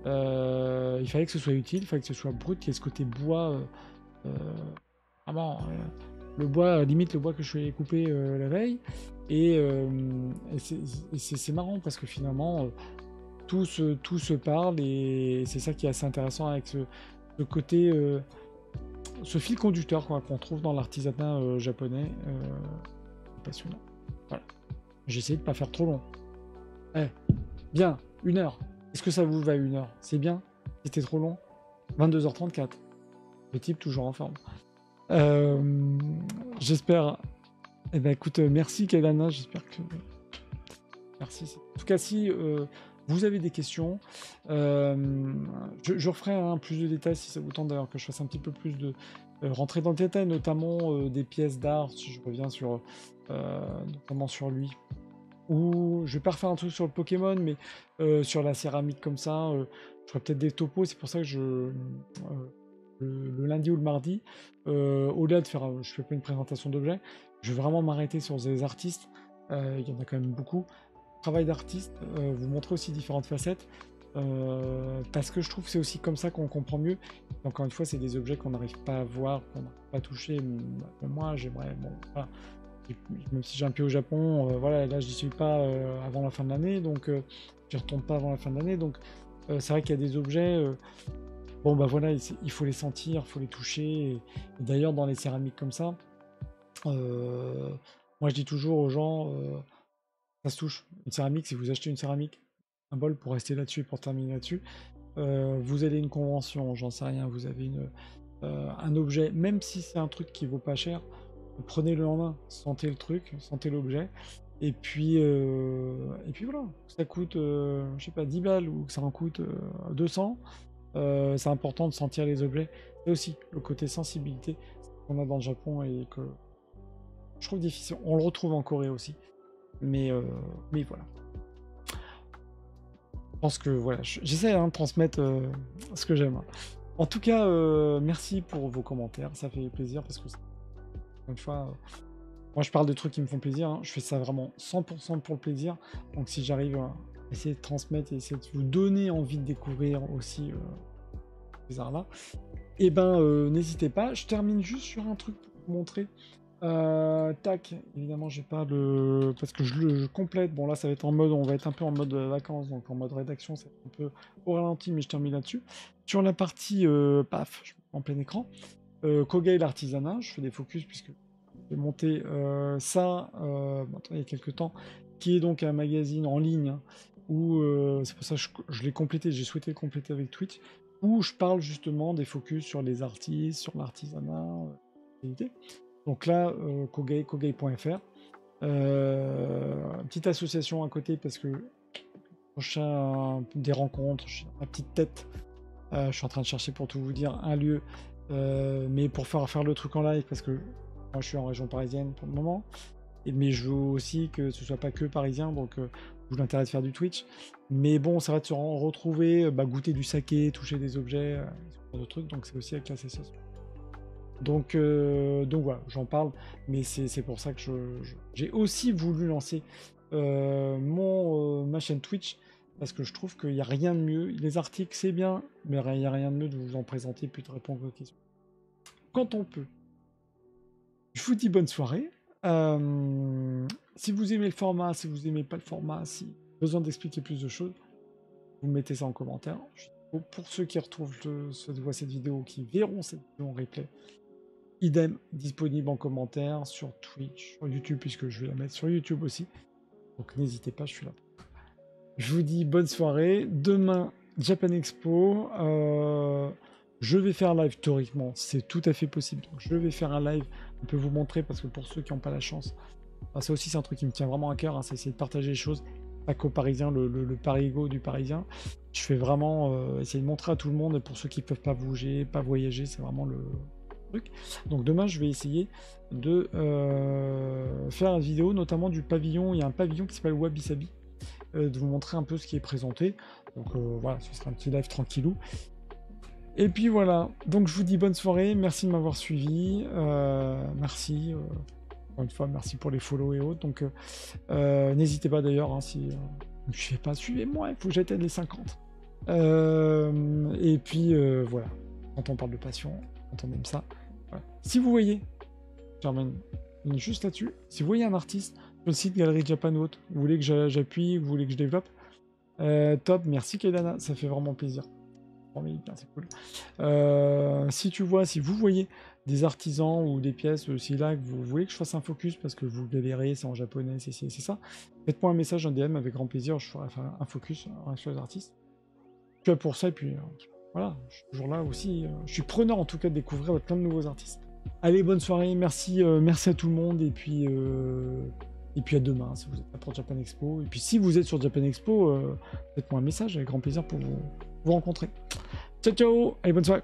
Il fallait que ce soit utile, il fallait que ce soit brut, qu'il y ait ce côté bois. Vraiment, le bois, limite le bois que je suis allé couper la veille. Et c'est marrant parce que finalement, tout se parle et c'est ça qui est assez intéressant avec ce côté, ce fil conducteur qu'on trouve dans l'artisanat japonais. Passionnant. Voilà. J'ai essayé de pas faire trop long. Bien, 1 heure. Est-ce que ça vous va 1 heure? C'est bien? C'était trop long? 22h34. Le type toujours en forme. J'espère. Eh ben écoute, merci Kalana, j'espère que. Merci. En tout cas, si vous avez des questions, je referai plus de détails si ça vous tente d'ailleurs que je fasse un petit peu plus de rentrer dans le détail, notamment des pièces d'art, si je reviens sur notamment sur lui. Ou je vais pas refaire un truc sur le Pokémon, mais sur la céramique comme ça, je ferai peut-être des topos. C'est pour ça que le lundi ou le mardi, au-delà de faire, je fais pas une présentation d'objets, je vais vraiment m'arrêter sur des artistes. Il y en a quand même beaucoup. Travail d'artiste, vous montrer aussi différentes facettes, parce que je trouve que c'est aussi comme ça qu'on comprend mieux. Et encore une fois, c'est des objets qu'on n'arrive pas à voir, qu'on n'arrive pas à toucher. Moi, j'aimerais, bon, voilà. Même si j'ai un pied au Japon, voilà, là, j'y suis pas avant la fin de l'année, donc j'y retourne pas avant la fin de l'année. Donc, c'est vrai qu'il y a des objets. Bon, bah voilà, il faut les sentir, il faut les toucher. Et d'ailleurs, dans les céramiques comme ça, moi, je dis toujours aux gens. Ça se touche. Une céramique, si vous achetez une céramique, un bol pour rester là-dessus, pour terminer là-dessus, vous avez une convention, j'en sais rien, vous avez un objet, même si c'est un truc qui vaut pas cher, prenez-le en main, sentez le truc, sentez l'objet, et puis voilà, ça coûte, je sais pas, 10 balles ou que ça en coûte 200, c'est important de sentir les objets. Et aussi, le côté sensibilité qu'on a dans le Japon et que je trouve difficile. On le retrouve en Corée aussi. Mais voilà. Je pense que voilà, j'essaie de transmettre ce que j'aime. En tout cas, merci pour vos commentaires, ça fait plaisir parce que, une fois, moi je parle de trucs qui me font plaisir, hein. Je fais ça vraiment 100% pour le plaisir. Donc si j'arrive à essayer de transmettre et essayer de vous donner envie de découvrir aussi ces arts-là, et ben n'hésitez pas. Je termine juste sur un truc pour vous montrer. Tac, évidemment j'ai pas le... parce que je complète, bon là ça va être en mode, on va être un peu en mode vacances, donc en mode rédaction c'est un peu au ralenti, mais je termine là-dessus. Sur la partie, paf, en plein écran, Koga et l'artisanat, je fais des focus puisque j'ai monté ça il y a quelques temps, qui est donc un magazine en ligne, hein, où c'est pour ça que je l'ai complété, j'ai souhaité le compléter avec Twitch, où je parle justement des focus sur les artistes, sur l'artisanat, donc là, kogai.fr. Petite association à côté parce que je cherche des rencontres, ma petite tête. Je suis en train de chercher pour tout vous dire un lieu, mais pour faire le truc en live parce que moi je suis en région parisienne pour le moment. Mais je veux aussi que ce soit pas que parisien, donc j'ai l'intérêt de faire du Twitch. Mais bon, ça va de se retrouver, goûter du saké, toucher des objets, ce genre de trucs. Donc c'est aussi avec l'association. Donc voilà, j'en parle, mais c'est pour ça que j'ai aussi voulu lancer ma chaîne Twitch, parce que je trouve qu'il n'y a rien de mieux. Les articles, c'est bien, mais il n'y a rien de mieux de vous en présenter puis de répondre aux questions. Quand on peut. Je vous dis bonne soirée. Si vous aimez le format, si vous aimez pas le format, si vous avez besoin d'expliquer plus de choses, vous mettez ça en commentaire. Pour ceux qui retrouvent cette vidéo, qui verront cette vidéo en replay, idem, disponible en commentaire sur Twitch, sur YouTube, puisque je vais la mettre sur YouTube aussi. Donc n'hésitez pas, je suis là. Je vous dis bonne soirée. Demain, Japan Expo. Je vais faire un live théoriquement, c'est tout à fait possible. Donc, je vais faire un live, on peut vous montrer, parce que pour ceux qui n'ont pas la chance, ça aussi c'est un truc qui me tient vraiment à cœur, hein, c'est essayer de partager les choses. Taco parisien, le parigo du parisien. Je fais vraiment essayer de montrer à tout le monde, et pour ceux qui peuvent pas bouger, pas voyager, c'est vraiment le truc. Donc demain, je vais essayer de faire une vidéo, notamment du pavillon. Il y a un pavillon qui s'appelle Wabi Sabi, de vous montrer un peu ce qui est présenté. Donc voilà, ce sera un petit live tranquillou. Et puis voilà, donc je vous dis bonne soirée, merci de m'avoir suivi, merci, encore une fois, merci pour les follow et autres, donc n'hésitez pas d'ailleurs, hein, si je ne sais pas, suivez-moi, il faut que j'atteigne les 50. Et puis voilà, quand on parle de passion, quand on aime ça, voilà. Si vous voyez, j'emmène juste là-dessus, si vous voyez un artiste sur le site Galerie Japan ou autre, vous voulez que j'appuie, vous voulez que je développe, top, merci Kaidana, ça fait vraiment plaisir. C'est cool. Si vous voyez des artisans ou des pièces aussi là, que vous voulez que je fasse un focus parce que vous galérez, c'est en japonais, c'est ça, faites-moi un message, un DM, avec grand plaisir, je ferai un focus sur les artistes. Tu vois, pour ça, et puis voilà, je suis toujours là aussi, je suis preneur en tout cas de découvrir plein de nouveaux artistes. Allez, bonne soirée, merci à tout le monde, et puis à demain si vous êtes là pour Japan Expo, et puis si vous êtes sur Japan Expo, faites-moi un message, avec grand plaisir pour vous rencontrer. Ciao ciao, allez, bonne soirée.